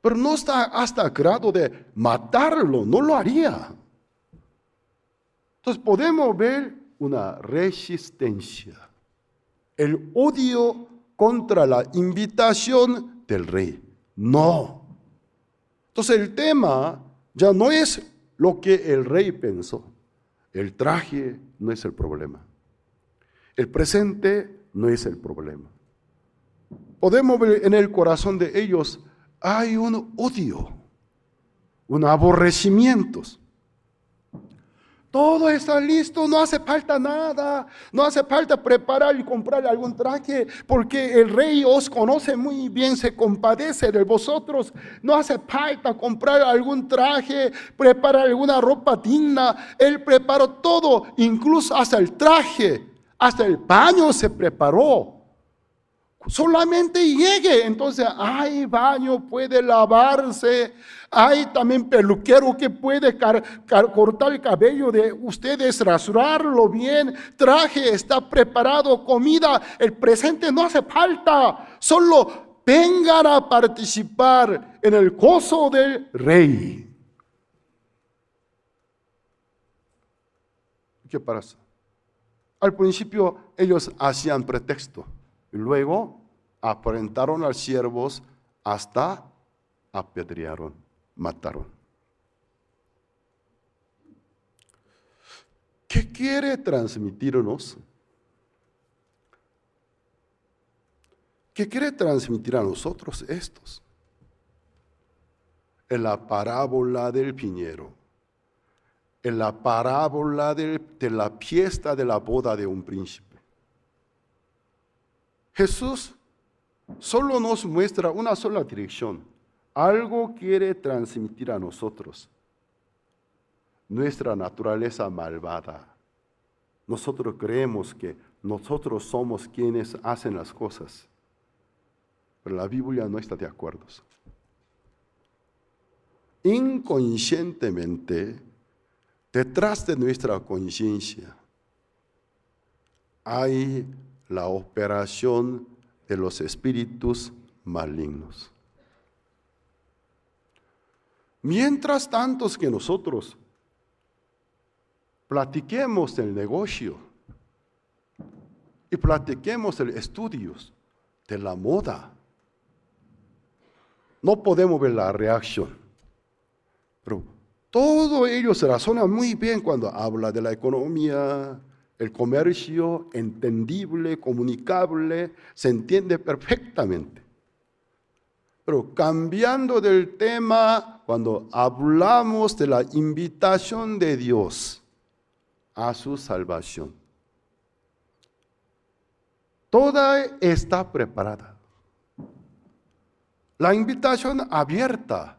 pero no está hasta el grado de matarlo, no lo haría. Entonces podemos ver una resistencia, el odio contra la invitación del rey. No. Entonces el tema ya no es lo que el rey pensó. El traje no es el problema. El presente no es el problema. Podemos ver en el corazón de ellos, hay un odio, un aborrecimiento. Todo está listo, no hace falta nada, no hace falta preparar y comprar algún traje, porque el rey os conoce muy bien, se compadece de vosotros. No hace falta comprar algún traje, preparar alguna ropa digna. Él preparó todo, incluso hasta el traje, hasta el baño se preparó. Solamente llegue, entonces hay baño, puede lavarse, hay también peluquero que puede cortar el cabello de ustedes, rasurarlo bien, traje está preparado, comida, el presente no hace falta, solo vengan a participar en el gozo del rey. ¿Qué pasa? Al principio ellos hacían pretexto. Y luego afrentaron a los siervos hasta apedrearon, mataron. ¿Qué quiere transmitirnos? ¿Qué quiere transmitir a nosotros estos? En la parábola del viñero, en la parábola de la fiesta de la boda de un príncipe. Jesús solo nos muestra una sola dirección. Algo quiere transmitir a nosotros. Nuestra naturaleza malvada. Nosotros creemos que nosotros somos quienes hacen las cosas. Pero la Biblia no está de acuerdo. Inconscientemente, detrás de nuestra conciencia, hay la operación de los espíritus malignos. Mientras tanto que nosotros platiquemos el negocio y platiquemos el estudios de la moda. No podemos ver la reacción, pero todos ellos razonan muy bien cuando habla de la economía, el comercio, entendible, comunicable, se entiende perfectamente. Pero cambiando del tema, cuando hablamos de la invitación de Dios a su salvación, toda está preparada. La invitación abierta,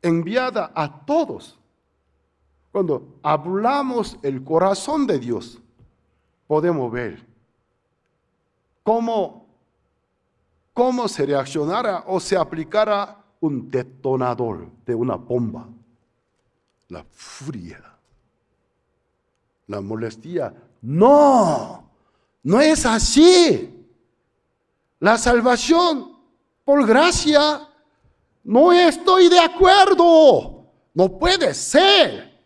enviada a todos. Cuando hablamos el corazón de Dios, podemos ver cómo se reaccionara o se aplicara un detonador de una bomba. La furia, la molestia. No es así. La salvación por gracia, no estoy de acuerdo. No puede ser.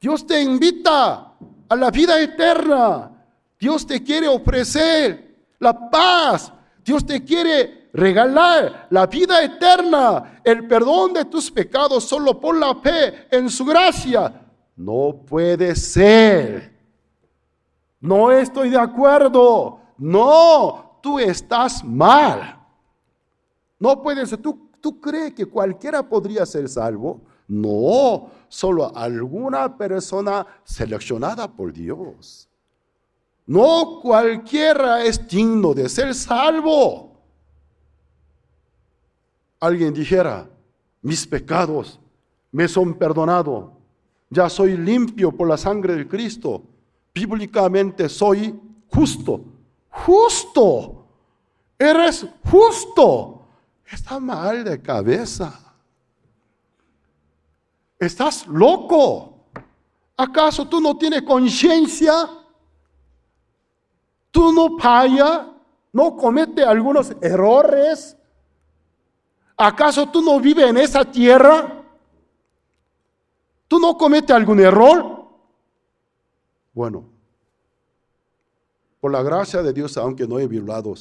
Dios te invita a la vida eterna. Dios te quiere ofrecer la paz. Dios te quiere regalar la vida eterna, el perdón de tus pecados solo por la fe en su gracia. No puede ser. No estoy de acuerdo. No, tú estás mal. No puede ser. ¿Tú crees que cualquiera podría ser salvo? No, solo alguna persona seleccionada por Dios. No cualquiera es digno de ser salvo. Alguien dijera, mis pecados me son perdonados. Ya soy limpio por la sangre de Cristo. Bíblicamente soy justo. Justo. Eres justo. Está mal de cabeza. Estás loco. ¿Acaso tú no tienes conciencia? ¿Tú no fallas? ¿No cometes algunos errores? ¿Acaso tú no vives en esa tierra? ¿Tú no cometes algún error? Bueno, por la gracia de Dios, aunque no he violado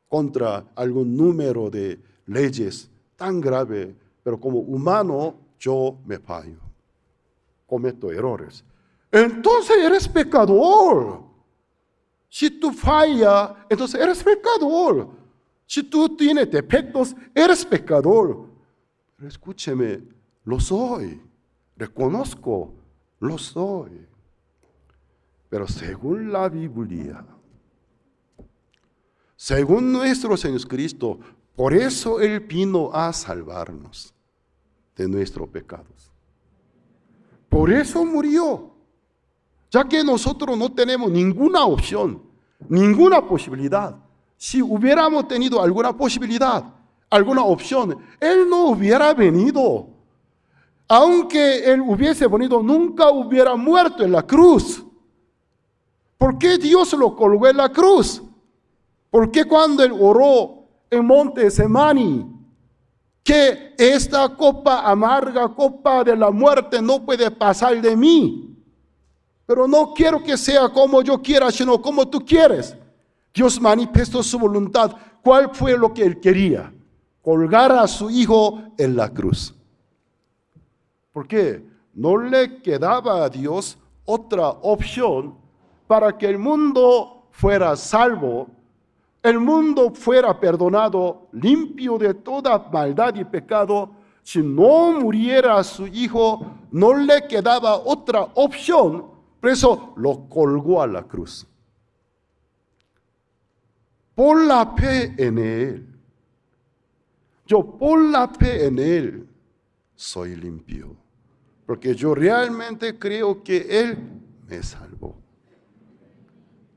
contra algún número de leyes tan grave, pero como humano yo me fallo, cometo errores. Entonces eres pecador. Si tú fallas, entonces eres pecador. Si tú tienes defectos, eres pecador. Pero escúcheme, lo soy. Reconozco, lo soy. Pero según la Biblia, según nuestro Señor Jesucristo, por eso Él vino a salvarnos de nuestros pecados. Por eso murió. Ya que nosotros no tenemos ninguna opción, ninguna posibilidad. Si hubiéramos tenido alguna posibilidad, alguna opción, Él no hubiera venido. Aunque Él hubiese venido, nunca hubiera muerto en la cruz. ¿Por qué Dios lo colgó en la cruz? ¿Por qué cuando Él oró en monte Getsemaní, que esta copa amarga, copa de la muerte, no puede pasar de mí? Pero no quiero que sea como yo quiera, sino como tú quieres. Dios manifestó su voluntad. ¿Cuál fue lo que Él quería? Colgar a su Hijo en la cruz. ¿Por qué? No le quedaba a Dios otra opción para que el mundo fuera salvo, el mundo fuera perdonado, limpio de toda maldad y pecado. Si no muriera su Hijo, no le quedaba otra opción. Por eso lo colgó a la cruz. Por la fe en Él. Yo por la fe en Él soy limpio. Porque yo realmente creo que Él me salvó.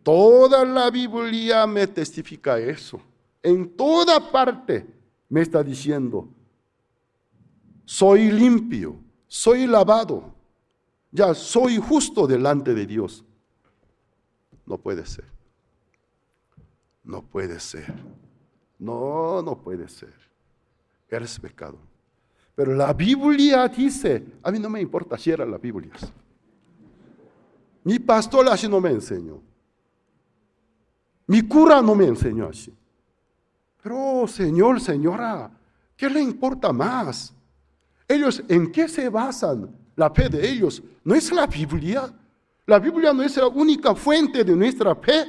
Toda la Biblia me testifica eso. En toda parte me está diciendo, soy limpio, soy lavado. Ya soy justo delante de Dios. No puede ser. No puede ser. No puede ser. Eres pecado. Pero la Biblia dice, a mí no me importa si era la Biblia. Mi pastor así no me enseñó. Mi cura no me enseñó así. Pero, señor, señora, ¿qué le importa más? Ellos, ¿en qué se basan? La fe de ellos no es la Biblia. La Biblia no es la única fuente de nuestra fe.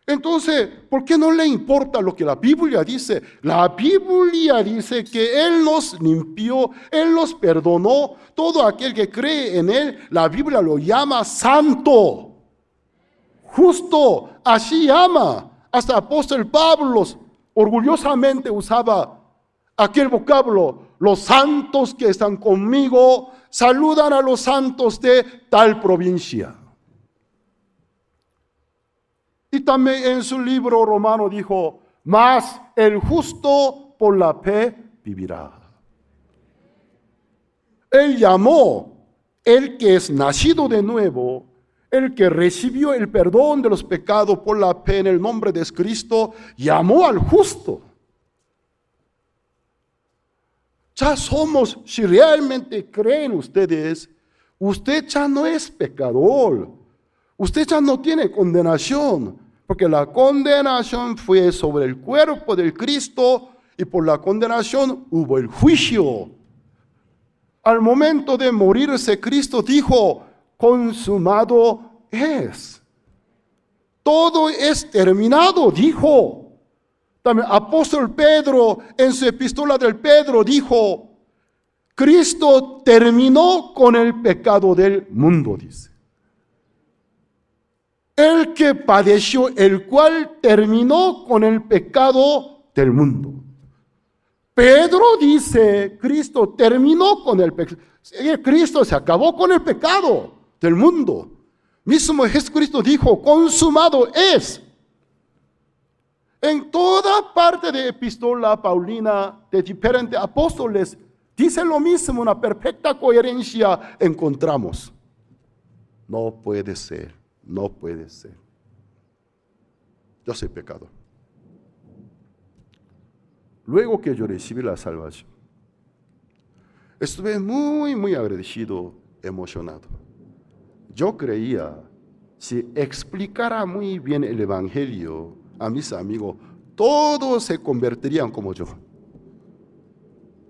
Entonces, ¿por qué no le importa lo que la Biblia dice? La Biblia dice que Él nos limpió, Él nos perdonó. Todo aquel que cree en Él, la Biblia lo llama santo, justo, así llama. Hasta apóstol Pablo orgullosamente usaba aquel vocablo: los santos que están conmigo saludan a los santos de tal provincia. Y también en su libro Romano dijo: mas el justo por la fe vivirá. Él llamó el que es nacido de nuevo, el que recibió el perdón de los pecados por la fe en el nombre de Cristo, llamó al justo. Ya somos, si realmente creen ustedes, usted ya no es pecador. Usted ya no tiene condenación, porque la condenación fue sobre el cuerpo del Cristo y por la condenación hubo el juicio. Al momento de morirse, Cristo dijo: consumado es. Todo es terminado, dijo. También apóstol Pedro, en su epístola del Pedro, dijo: Cristo terminó con el pecado del mundo, dice. El que padeció, el cual terminó con el pecado del mundo. Pedro dice: Cristo terminó con el pecado. Cristo se acabó con el pecado del mundo. Mismo Jesucristo dijo: consumado es. En toda parte de epístola paulina de diferentes apóstoles dice lo mismo, una perfecta coherencia encontramos. No puede ser. No puede ser. Yo soy pecador. Luego que yo recibí la salvación, estuve muy agradecido, emocionado. Yo creía, si explicara muy bien el evangelio a mis amigos, todos se convertirían como yo.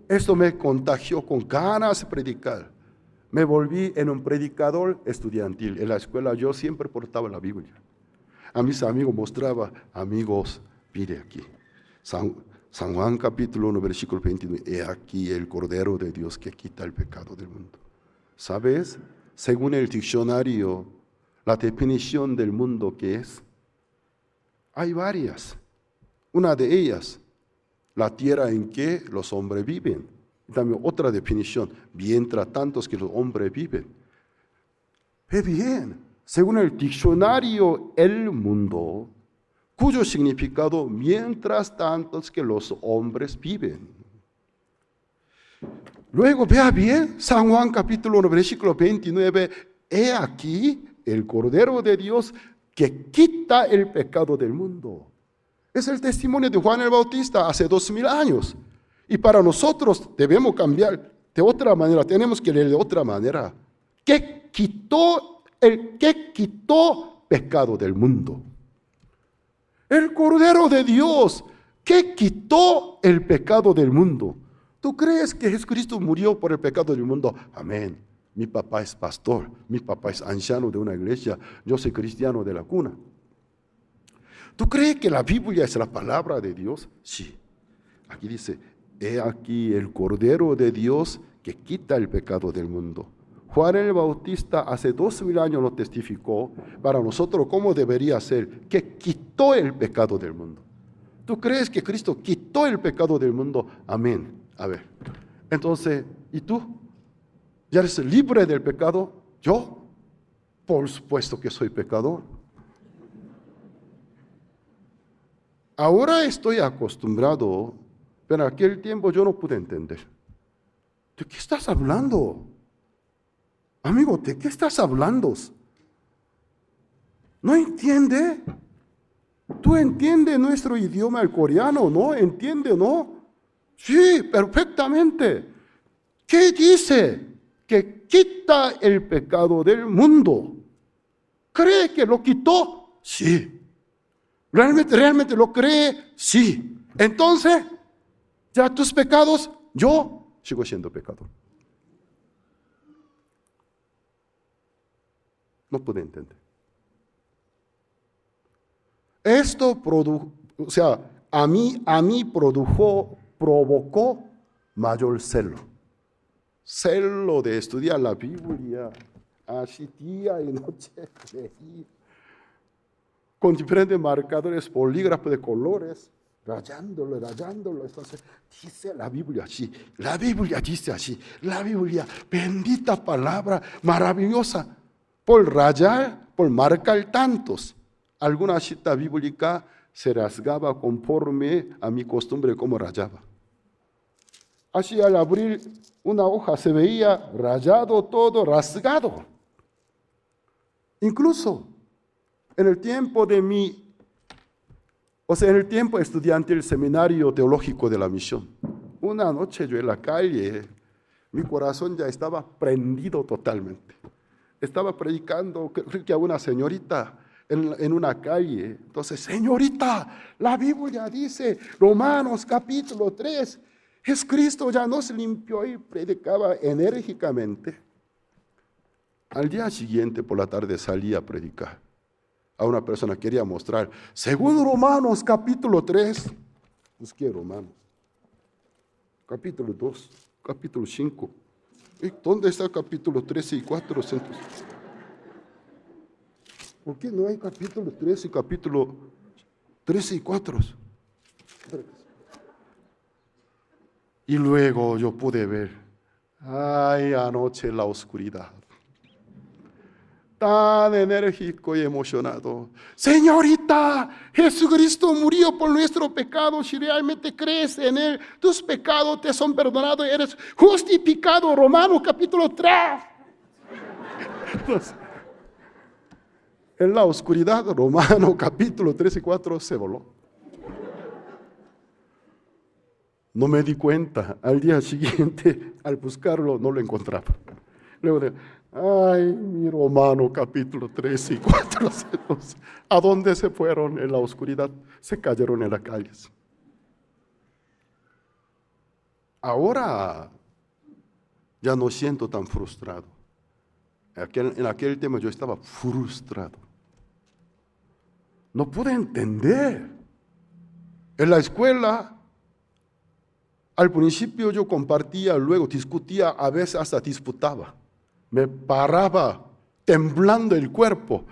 Esto me contagió con ganas de predicar. Me volví en un predicador estudiantil. En la escuela yo siempre portaba la Biblia. A mis amigos mostraba: amigos, mire aquí. San Juan capítulo 1, versículo 29. He aquí el Cordero de Dios que quita el pecado del mundo. ¿Sabes? Según el diccionario, la definición del mundo que es, hay varias. Una de ellas, la tierra en que los hombres viven. También otra definición: mientras tantos que los hombres viven. Ve bien, según el diccionario, el mundo, cuyo significado: mientras tantos que los hombres viven. Luego vea bien, San Juan capítulo 1, versículo 29, he aquí el Cordero de Dios que quita el pecado del mundo. Es el testimonio de Juan el Bautista hace 2000 años. Y para nosotros debemos cambiar de otra manera, tenemos que leer de otra manera. Que quitó pecado del mundo. El Cordero de Dios que quitó el pecado del mundo. ¿Tú crees que Jesucristo murió por el pecado del mundo? Amén. Mi papá es pastor, mi papá es anciano de una iglesia, yo soy cristiano de la cuna. ¿Tú crees que la Biblia es la palabra de Dios? Sí. Aquí dice: he aquí el Cordero de Dios que quita el pecado del mundo. Juan el Bautista hace 2000 años lo testificó. Para nosotros, ¿cómo debería ser? Que quitó el pecado del mundo. ¿Tú crees que Cristo quitó el pecado del mundo? Amén. A ver, entonces, ¿y tú? ¿Ya eres libre del pecado? ¿Yo? Por supuesto que soy pecador. Ahora estoy acostumbrado, pero en aquel tiempo yo no pude entender. ¿De qué estás hablando? Amigo, ¿de qué estás hablando? ¿No entiende? ¿Tú entiendes nuestro idioma, el coreano, no? ¿Entiende, no? Sí, perfectamente. ¿Qué dice? Que quita el pecado del mundo. ¿Cree que lo quitó? Sí. ¿Realmente lo cree? Sí. Entonces, ya tus pecados, yo sigo siendo pecador. No pude entender. Esto a mí provocó mayor celo. Celo de estudiar la Biblia, así día y noche, con diferentes marcadores, polígrafos de colores, rayándolo. Entonces, dice la Biblia así, la Biblia dice así, la Biblia, bendita palabra, maravillosa, por rayar, por marcar tantos. Alguna cita bíblica se rasgaba conforme a mi costumbre como rayaba. Así al abrir una hoja se veía rayado todo, rasgado. Incluso en el tiempo en el tiempo estudiante del seminario teológico de la misión, una noche yo en la calle, mi corazón ya estaba prendido totalmente. Estaba predicando, creo que a una señorita en una calle. Entonces, señorita, la Biblia dice, Romanos capítulo 3, es Cristo, ya no se limpió, y predicaba enérgicamente. Al día siguiente, por la tarde, salí a predicar. A una persona quería mostrar, según Romanos capítulo 3, busqué Romanos, capítulo 2, capítulo 5. ¿Dónde está el capítulo 13 y 4? ¿Por qué no hay capítulo 13 y capítulo 13 y 4? Y luego yo pude ver, anoche la oscuridad, tan enérgico y emocionado. Señorita, Jesucristo murió por nuestro pecado. Si realmente crees en Él, tus pecados te son perdonados, eres justificado. Romanos capítulo 3. Entonces, en la oscuridad, Romanos capítulo 3 y 4 se voló. No me di cuenta. Al día siguiente, al buscarlo, no lo encontraba. Luego de, mi Romano capítulo 3 y 4. ¿A dónde se fueron en la oscuridad? Se cayeron en las calles. Ahora ya no siento tan frustrado. En aquel tema yo estaba frustrado. No pude entender. En la escuela, al principio yo compartía, luego discutía, a veces hasta disputaba. Me paraba temblando el cuerpo.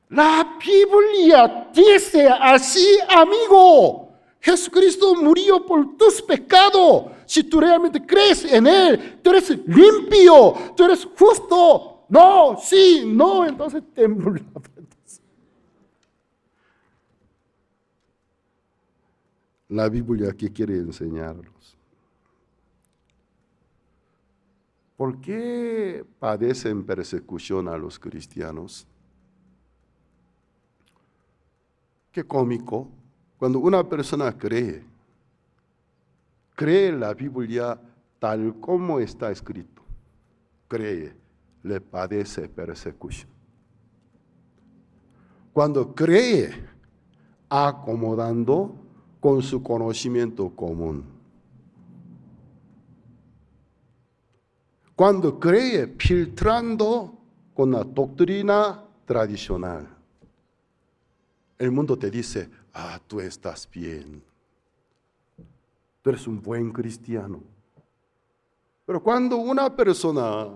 La Biblia dice así, amigo. Jesucristo murió por tus pecados. Si tú realmente crees en Él, tú eres limpio, tú eres justo. No, sí, no, entonces temblaba. La Biblia, ¿qué quiere enseñarnos? ¿Por qué padecen persecución a los cristianos? Qué cómico, cuando una persona cree la Biblia tal como está escrito, le padece persecución. Cuando cree acomodando con su conocimiento común. Cuando cree filtrando con la doctrina tradicional. El mundo te dice, tú estás bien. Tú eres un buen cristiano. Pero cuando una persona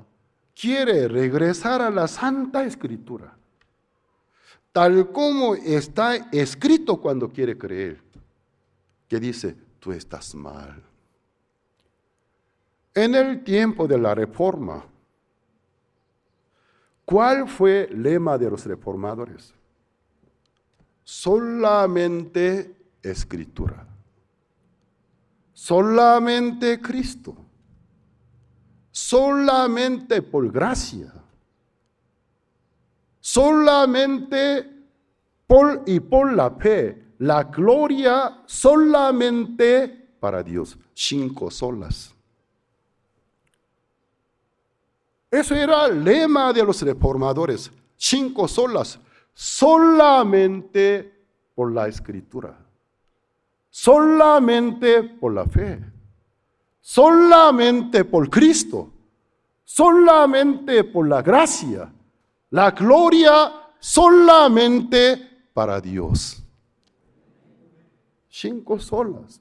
quiere regresar a la Santa Escritura, tal como está escrito cuando quiere creer, que dice, tú estás mal. En el tiempo de la Reforma, ¿cuál fue el lema de los reformadores? Solamente Escritura. Solamente Cristo. Solamente por gracia. Solamente por la fe. La gloria solamente para Dios. 5 solas. Eso era el lema de los reformadores. 5 solas, solamente por la Escritura, solamente por la fe, solamente por Cristo, solamente por la gracia, la gloria solamente para Dios. 5 solas.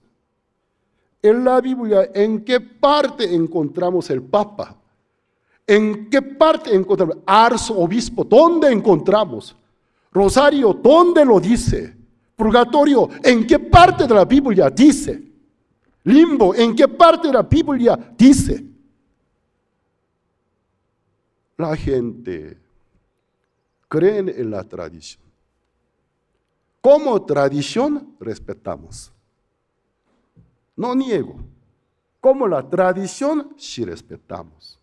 En la Biblia, ¿en qué parte encontramos el Papa? ¿En qué parte encontramos? Arzobispo, ¿dónde encontramos? Rosario, ¿dónde lo dice? Purgatorio, ¿en qué parte de la Biblia dice? Limbo, ¿en qué parte de la Biblia dice? La gente cree en la tradición. Como tradición, respetamos. No niego. Como la tradición, sí respetamos.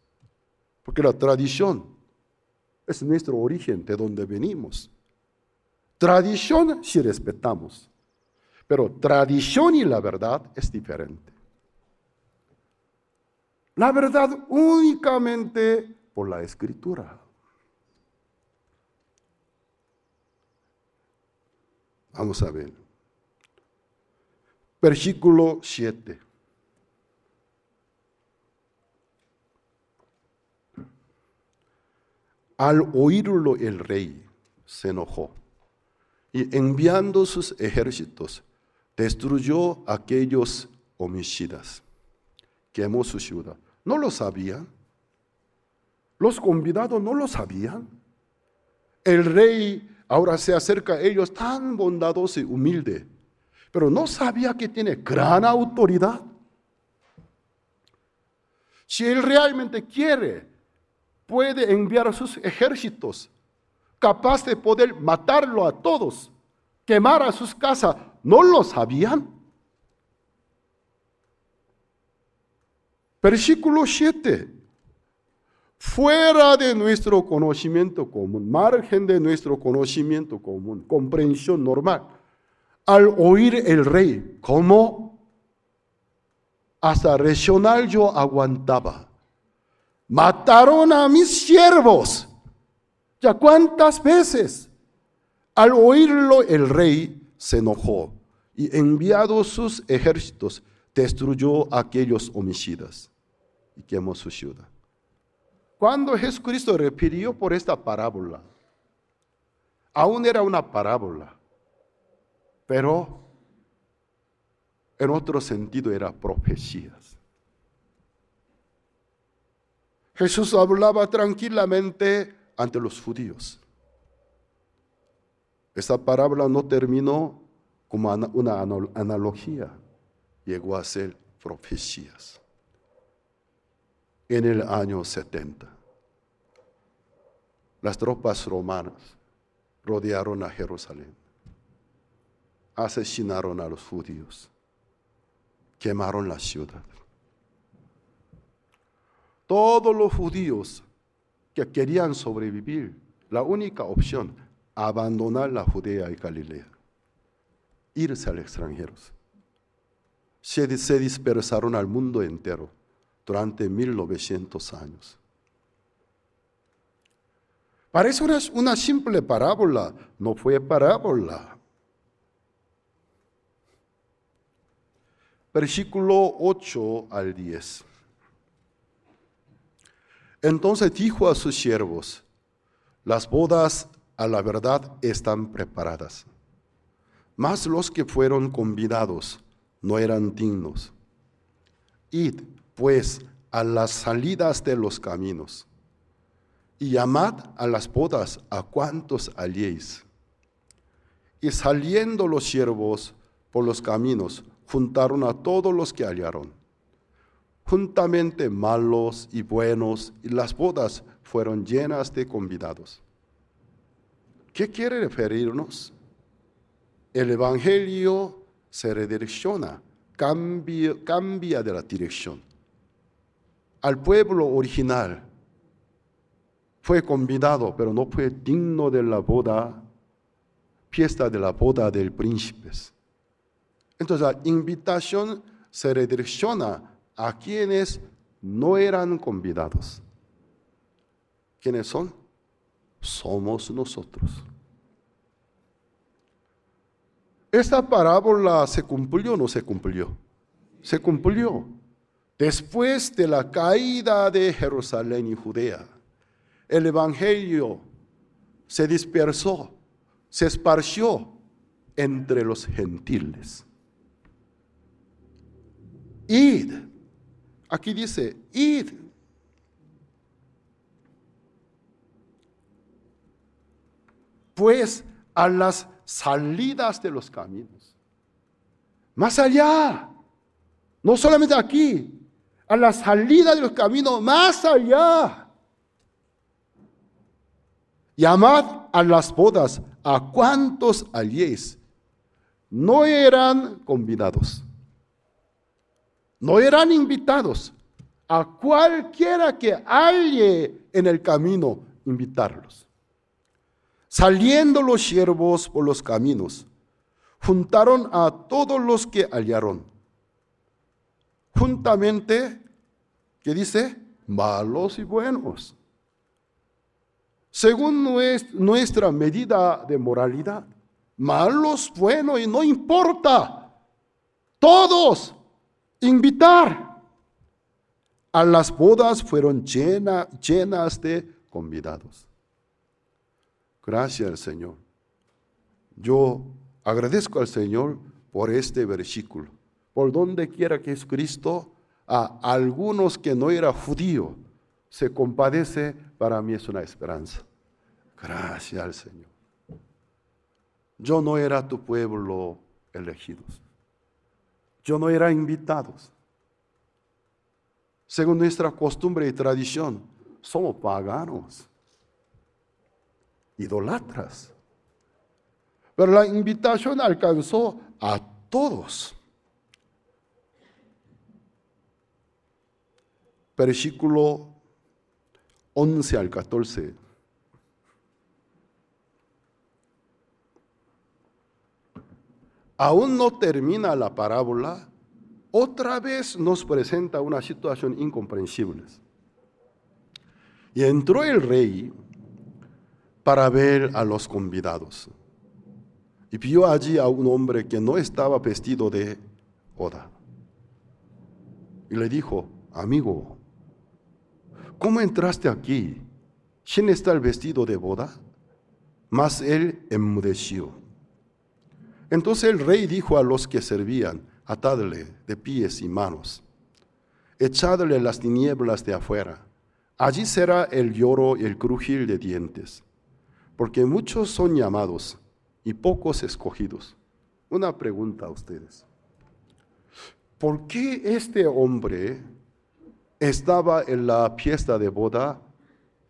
Porque la tradición es nuestro origen, de donde venimos. Tradición sí respetamos. Pero tradición y la verdad es diferente. La verdad únicamente por la Escritura. Vamos a ver. Versículo 7. Al oírlo el rey se enojó y enviando sus ejércitos destruyó a aquellos homicidas. Quemó su ciudad. ¿No lo sabían? Los convidados no lo sabían. El rey ahora se acerca a ellos tan bondadoso y humilde, pero no sabía que tiene gran autoridad. Si él realmente quiere, puede enviar a sus ejércitos, capaz de poder matarlo a todos, quemar a sus casas. ¿No lo sabían? Versículo 7. Fuera de nuestro conocimiento común, margen de nuestro conocimiento común, comprensión normal, al oír el rey, ¿cómo? Hasta racional yo aguantaba. Mataron a mis siervos. ¿Ya cuántas veces? Al oírlo el rey se enojó y enviado sus ejércitos destruyó a aquellos homicidas y quemó su ciudad. Cuando Jesucristo refirió por esta parábola, aún era una parábola, pero en otro sentido era profecías. Jesús hablaba tranquilamente ante los judíos. Esta parábola no terminó como una analogía, llegó a ser profecías. En el año 70, las tropas romanas rodearon a Jerusalén, asesinaron a los judíos, quemaron la ciudad. Todos los judíos que querían sobrevivir, la única opción, abandonar la Judea y Galilea, irse al extranjero. Se dispersaron al mundo entero durante 1900 años. Parece una simple parábola, no fue parábola. Versículo 8 al 10. Entonces dijo a sus siervos, las bodas a la verdad están preparadas, mas los que fueron convidados no eran dignos. Id, pues, a las salidas de los caminos, y llamad a las bodas a cuantos halléis. Y saliendo los siervos por los caminos, juntaron a todos los que hallaron, juntamente malos y buenos, y las bodas fueron llenas de convidados. ¿Qué quiere referirnos? El Evangelio se redirecciona, cambia de la dirección. Al pueblo original fue convidado, pero no fue digno de la boda, fiesta de la boda del príncipe. Entonces la invitación se redirecciona a quienes no eran convidados. ¿Quiénes son? somos nosotros. ¿Esta parábola se cumplió o no se cumplió? Se cumplió. Después de la caída de Jerusalén y Judea, el evangelio se dispersó, se esparció entre los gentiles. Id, aquí dice, id. Pues a las salidas de los caminos, más allá, no solamente aquí, a la salida de los caminos, más allá. Llamad a las bodas a cuantos halléis. No eran convidados, no eran invitados. A cualquiera que halle en el camino, invitarlos. Saliendo los siervos por los caminos, juntaron a todos los que hallaron. Juntamente, ¿qué dice? Malos y buenos. Según nuestra medida de moralidad, malos, buenos, y no importa. Todos, invitar. A las bodas fueron llenas de convidados. Gracias al Señor. Yo agradezco al Señor por este versículo. Por donde quiera que Jesucristo, a algunos que no era judío, se compadece, para mí es una esperanza. Gracias al Señor. Yo no era tu pueblo elegidos. Yo no era invitados. Según nuestra costumbre y tradición, somos paganos, idolatras. Pero la invitación alcanzó a todos. Versículo 11 al 14. Aún no termina la parábola, otra vez nos presenta una situación incomprensible. Y entró el rey para ver a los convidados. Y vio allí a un hombre que no estaba vestido de boda. Y le dijo, amigo, ¿cómo entraste aquí sin estar vestido de boda? Mas él enmudeció. Entonces el rey dijo a los que servían, atadle de pies y manos, echadle en las tinieblas de afuera. Allí será el lloro y el crujir de dientes, porque muchos son llamados y pocos escogidos. Una pregunta a ustedes. ¿Por qué este hombre estaba en la fiesta de boda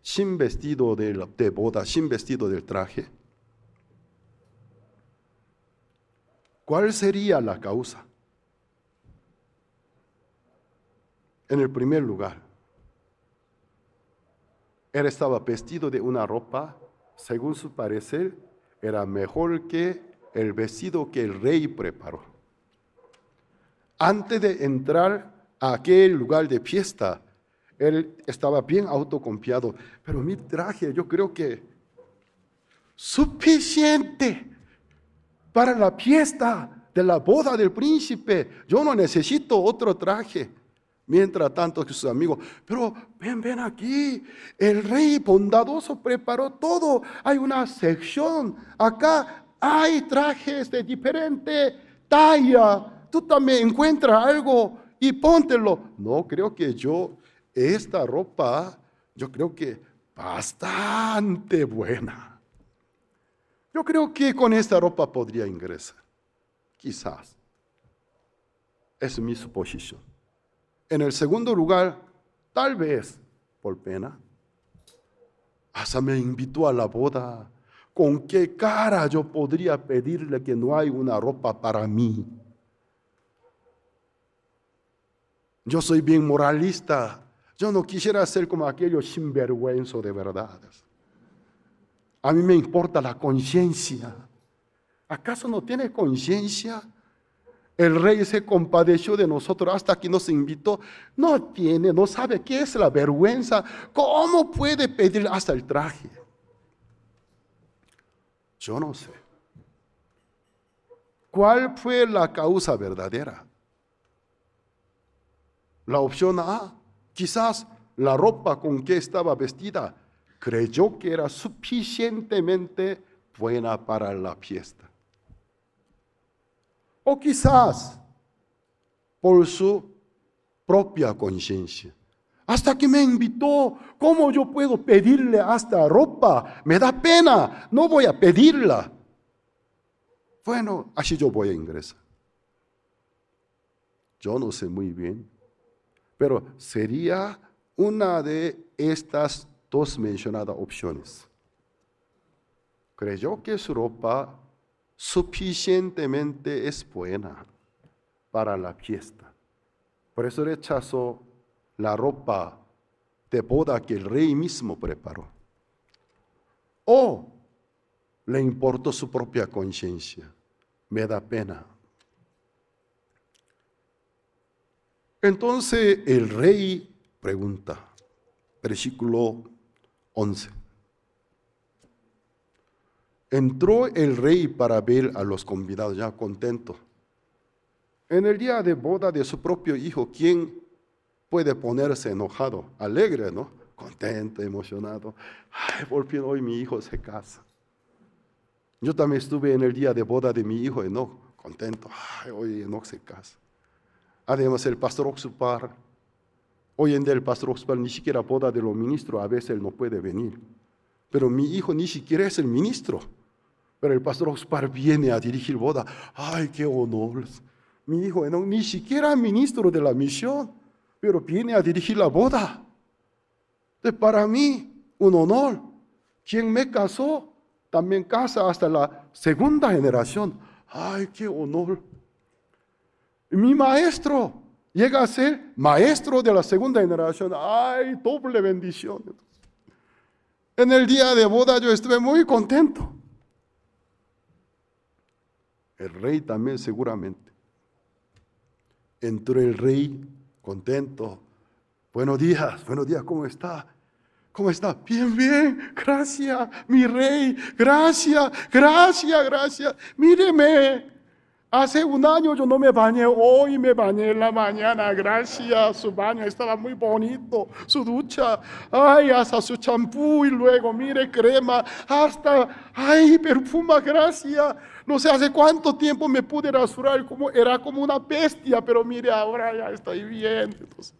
sin vestido de boda, sin vestido del traje? ¿Cuál sería la causa? En el primer lugar, él estaba vestido de una ropa, según su parecer, era mejor que el vestido que el rey preparó. Antes de entrar a aquel lugar de fiesta, él estaba bien autoconfiado. Pero mi traje, yo creo que suficiente para la fiesta de la boda del príncipe. Yo no necesito otro traje. Mientras tanto que sus amigos, pero ven aquí, el rey bondadoso preparó todo. Hay una sección, acá hay trajes de diferente talla. Tú también encuentras algo y póntelo. No, creo que esta ropa, yo creo que bastante buena. Yo creo que con esta ropa podría ingresar. Quizás. Es mi suposición. En el segundo lugar, tal vez por pena. Hasta me invitó a la boda. ¿Con qué cara yo podría pedirle que no hay una ropa para mí? Yo soy bien moralista. Yo no quisiera ser como aquellos sinvergüenza de verdad. A mí me importa la conciencia. ¿Acaso no tiene conciencia? El rey se compadeció de nosotros hasta que nos invitó. No sabe qué es la vergüenza. ¿Cómo puede pedir hasta el traje? Yo no sé. ¿Cuál fue la causa verdadera? La opción A, quizás la ropa con que estaba vestida creyó que era suficientemente buena para la fiesta. O quizás por su propia conciencia. Hasta que me invitó, ¿cómo yo puedo pedirle hasta ropa? Me da pena, no voy a pedirla. Bueno, así yo voy a ingresar. Yo no sé muy bien, pero sería una de estas dos mencionadas opciones. Creyó que su ropa suficientemente es buena para la fiesta. Por eso rechazó la ropa de boda que el rey mismo preparó. O le importó su propia conciencia. Me da pena. Entonces el rey pregunta, versículo 11. Entró el rey para ver a los convidados ya contento. En el día de boda de su propio hijo, ¿quién puede ponerse enojado? Alegre, ¿no? Contento, emocionado. Ay, por fin hoy mi hijo se casa. Yo también estuve en el día de boda de mi hijo Enoch, contento. Ay, hoy Enoch se casa. Además, el pastor Oxupar, hoy en día el pastor Oxupar ni siquiera boda de los ministros, a veces él no puede venir. Pero mi hijo ni siquiera es el ministro. Pero el pastor Oxupar viene a dirigir boda. Ay, qué honor. Mi hijo Enoch ni siquiera ministro de la misión, pero viene a dirigir la boda. Entonces, para mí, un honor. Quien me casó, también casa hasta la segunda generación. Ay, qué honor. Mi maestro llega a ser maestro de la segunda generación. Ay, doble bendición. En el día de boda yo estuve muy contento. El rey también seguramente. Entró el rey contento. Buenos días, ¿cómo está? ¿Cómo está? Bien, bien, gracias, mi rey, gracias. Míreme, hace un año yo no me bañé, hoy me bañé en la mañana, gracias. Su baño estaba muy bonito, su ducha, ay, hasta su champú y luego, mire, crema, hasta, ay, perfuma, gracias. No sé hace cuánto tiempo me pude rasurar, era como una bestia, pero mire, ahora ya estoy bien. Entonces,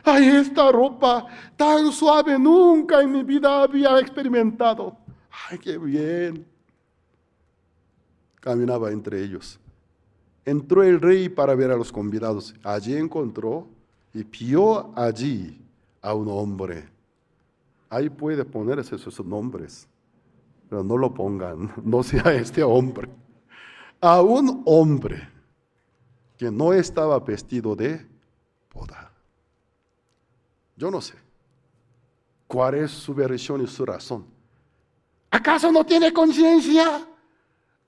ay, esta ropa tan suave nunca en mi vida había experimentado. Ay, qué bien. Caminaba entre ellos. Entró el rey para ver a los convidados. Allí encontró y vio allí a un hombre. Ahí puede ponerse sus nombres, pero no lo pongan, no sea este hombre. A un hombre que no estaba vestido de boda. Yo no sé cuál es su versión y su razón. ¿Acaso no tiene conciencia?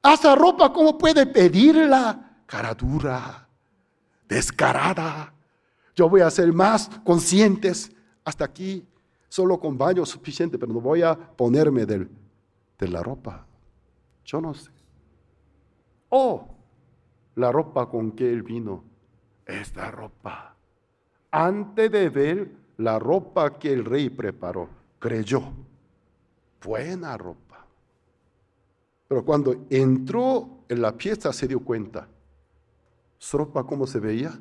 Hasta ropa, ¿cómo puede pedirla? Cara dura, descarada. Yo voy a ser más conscientes. Hasta aquí, solo con baño suficiente, pero no voy a ponerme de la ropa. Yo no sé. O la ropa con que él vino, esta ropa. Antes de ver la ropa que el rey preparó, creyó, buena ropa. Pero cuando entró en la fiesta se dio cuenta, su ropa ¿cómo se veía?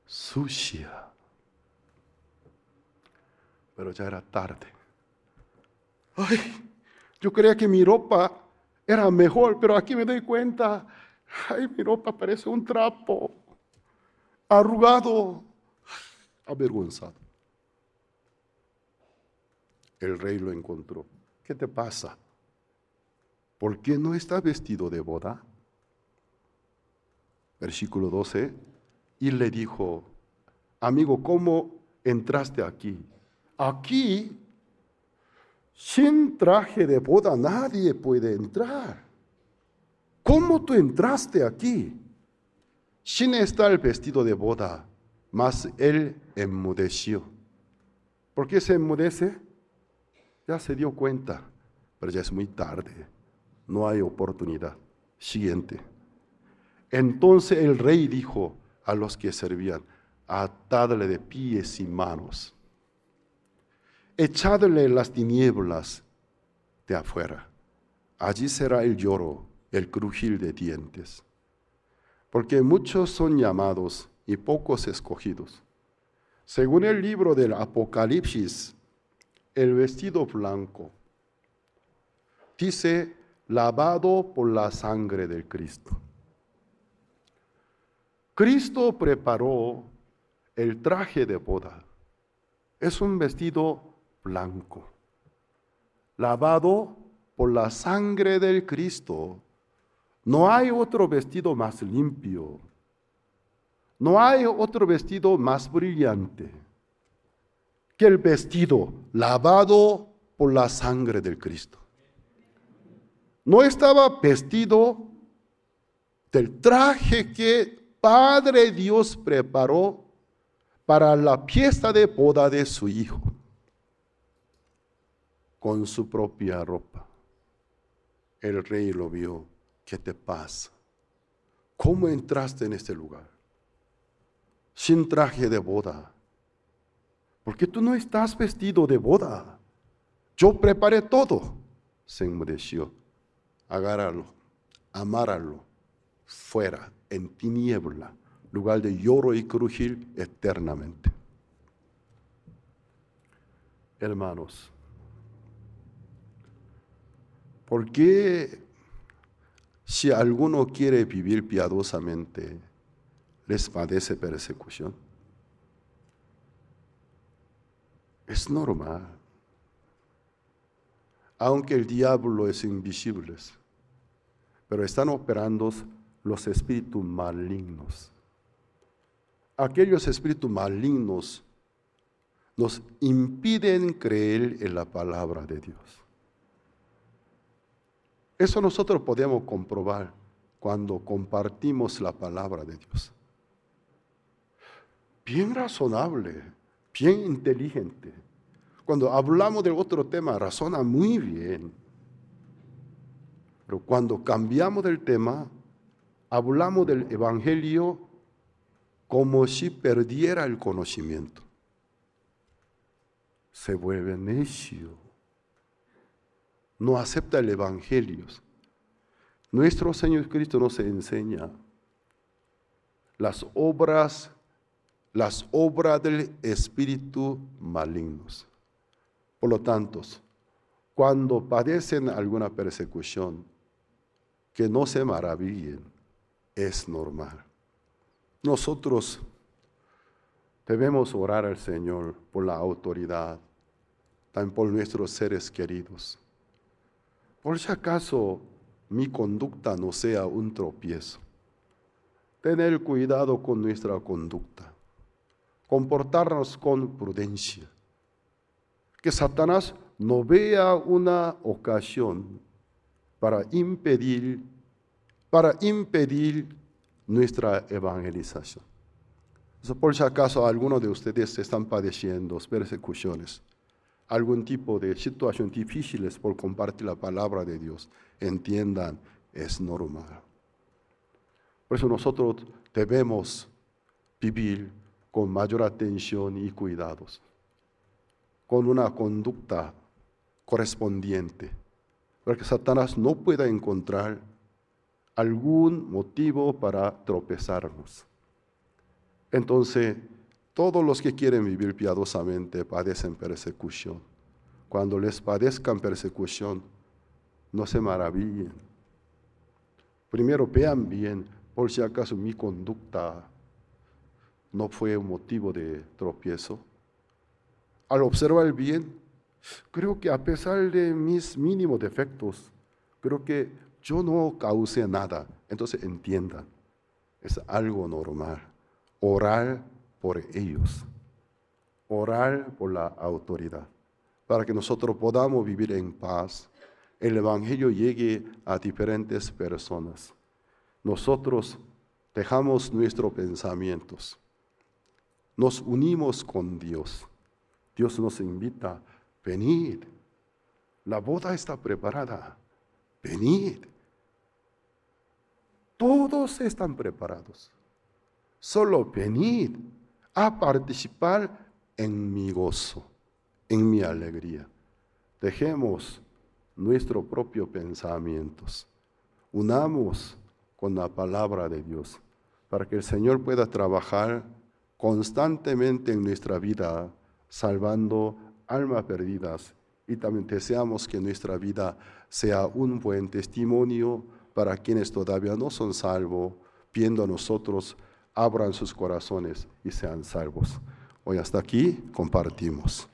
Sucia. Pero ya era tarde. Ay, yo creía que mi ropa era mejor, pero aquí me doy cuenta, ay, mi ropa parece un trapo, arrugado, avergonzado. El rey lo encontró. ¿Qué te pasa? ¿Por qué no está vestido de boda? Versículo 12. Y le dijo, amigo, ¿cómo entraste aquí? Aquí, sin traje de boda, nadie puede entrar. ¿Cómo tú entraste aquí? Sin estar vestido de boda. Mas él enmudeció. ¿Por qué se enmudece? Ya se dio cuenta. pero ya es muy tarde, no hay oportunidad. Siguiente. Entonces el rey dijo a los que servían: atadle de pies y manos, echadle en las tinieblas de afuera. Allí será el lloro, el crujir de dientes, porque muchos son llamados y pocos escogidos. Según el libro del Apocalipsis, el vestido blanco dice: lavado por la sangre del Cristo. Cristo preparó el traje de boda. Es un vestido blanco, lavado por la sangre del Cristo. No hay otro vestido más limpio. No hay otro vestido más brillante que el vestido lavado por la sangre del Cristo. No estaba vestido del traje que Padre Dios preparó para la fiesta de boda de su Hijo, con su propia ropa. El rey lo vio. ¿Qué te pasa? ¿Cómo entraste en este lugar sin traje de boda? Porque tú no estás vestido de boda. Yo preparé todo. Se enmudeció. Agárralo, amáralo, fuera, en tiniebla, lugar de lloro y crujir eternamente. Hermanos, ¿por qué si alguno quiere vivir piadosamente, les padece persecución? Es normal. Aunque el diablo es invisible, pero están operando los espíritus malignos. Aquellos espíritus malignos nos impiden creer en la palabra de Dios. Eso nosotros podemos comprobar cuando compartimos la palabra de Dios. Bien razonable, bien inteligente. Cuando hablamos de otro tema, razona muy bien. Pero cuando cambiamos del tema, hablamos del Evangelio como si perdiera el conocimiento. Se vuelve necio. No acepta el Evangelio. Nuestro Señor Cristo nos enseña las obras del espíritu malignos. Por lo tanto, cuando padecen alguna persecución, que no se maravillen, es normal. Nosotros debemos orar al Señor por la autoridad, también por nuestros seres queridos. Por si acaso mi conducta no sea un tropiezo. Tener cuidado con nuestra conducta. Comportarnos con prudencia. Que Satanás no vea una ocasión para impedir nuestra evangelización. Entonces, por si acaso algunos de ustedes están padeciendo persecuciones, algún tipo de situaciones difíciles por compartir la palabra de Dios, entiendan, es normal. Por eso nosotros debemos vivir con mayor atención y cuidados, con una conducta correspondiente, para que Satanás no pueda encontrar algún motivo para tropezarnos. Entonces, todos los que quieren vivir piadosamente padecen persecución. Cuando les padezcan persecución, no se maravillen. Primero vean bien, por si acaso mi conducta no fue un motivo de tropiezo. Al observar bien, creo que a pesar de mis mínimos defectos, creo que yo no causé nada. Entonces entiendan, es algo normal. Orar por ellos, orar por la autoridad, para que nosotros podamos vivir en paz. El Evangelio llegue a diferentes personas. Nosotros dejamos nuestros pensamientos, nos unimos con Dios. Dios nos invita, venid, La boda está preparada. Venid. Todos están preparados. Solo venid a participar en mi gozo, en mi alegría. Dejemos nuestros propios pensamientos. Unamos con la palabra de Dios para que el Señor pueda trabajar constantemente en nuestra vida, salvando almas perdidas. Y también deseamos que nuestra vida sea un buen testimonio para quienes todavía no son salvos, viendo a nosotros, abran sus corazones y sean salvos. Hoy hasta aquí compartimos.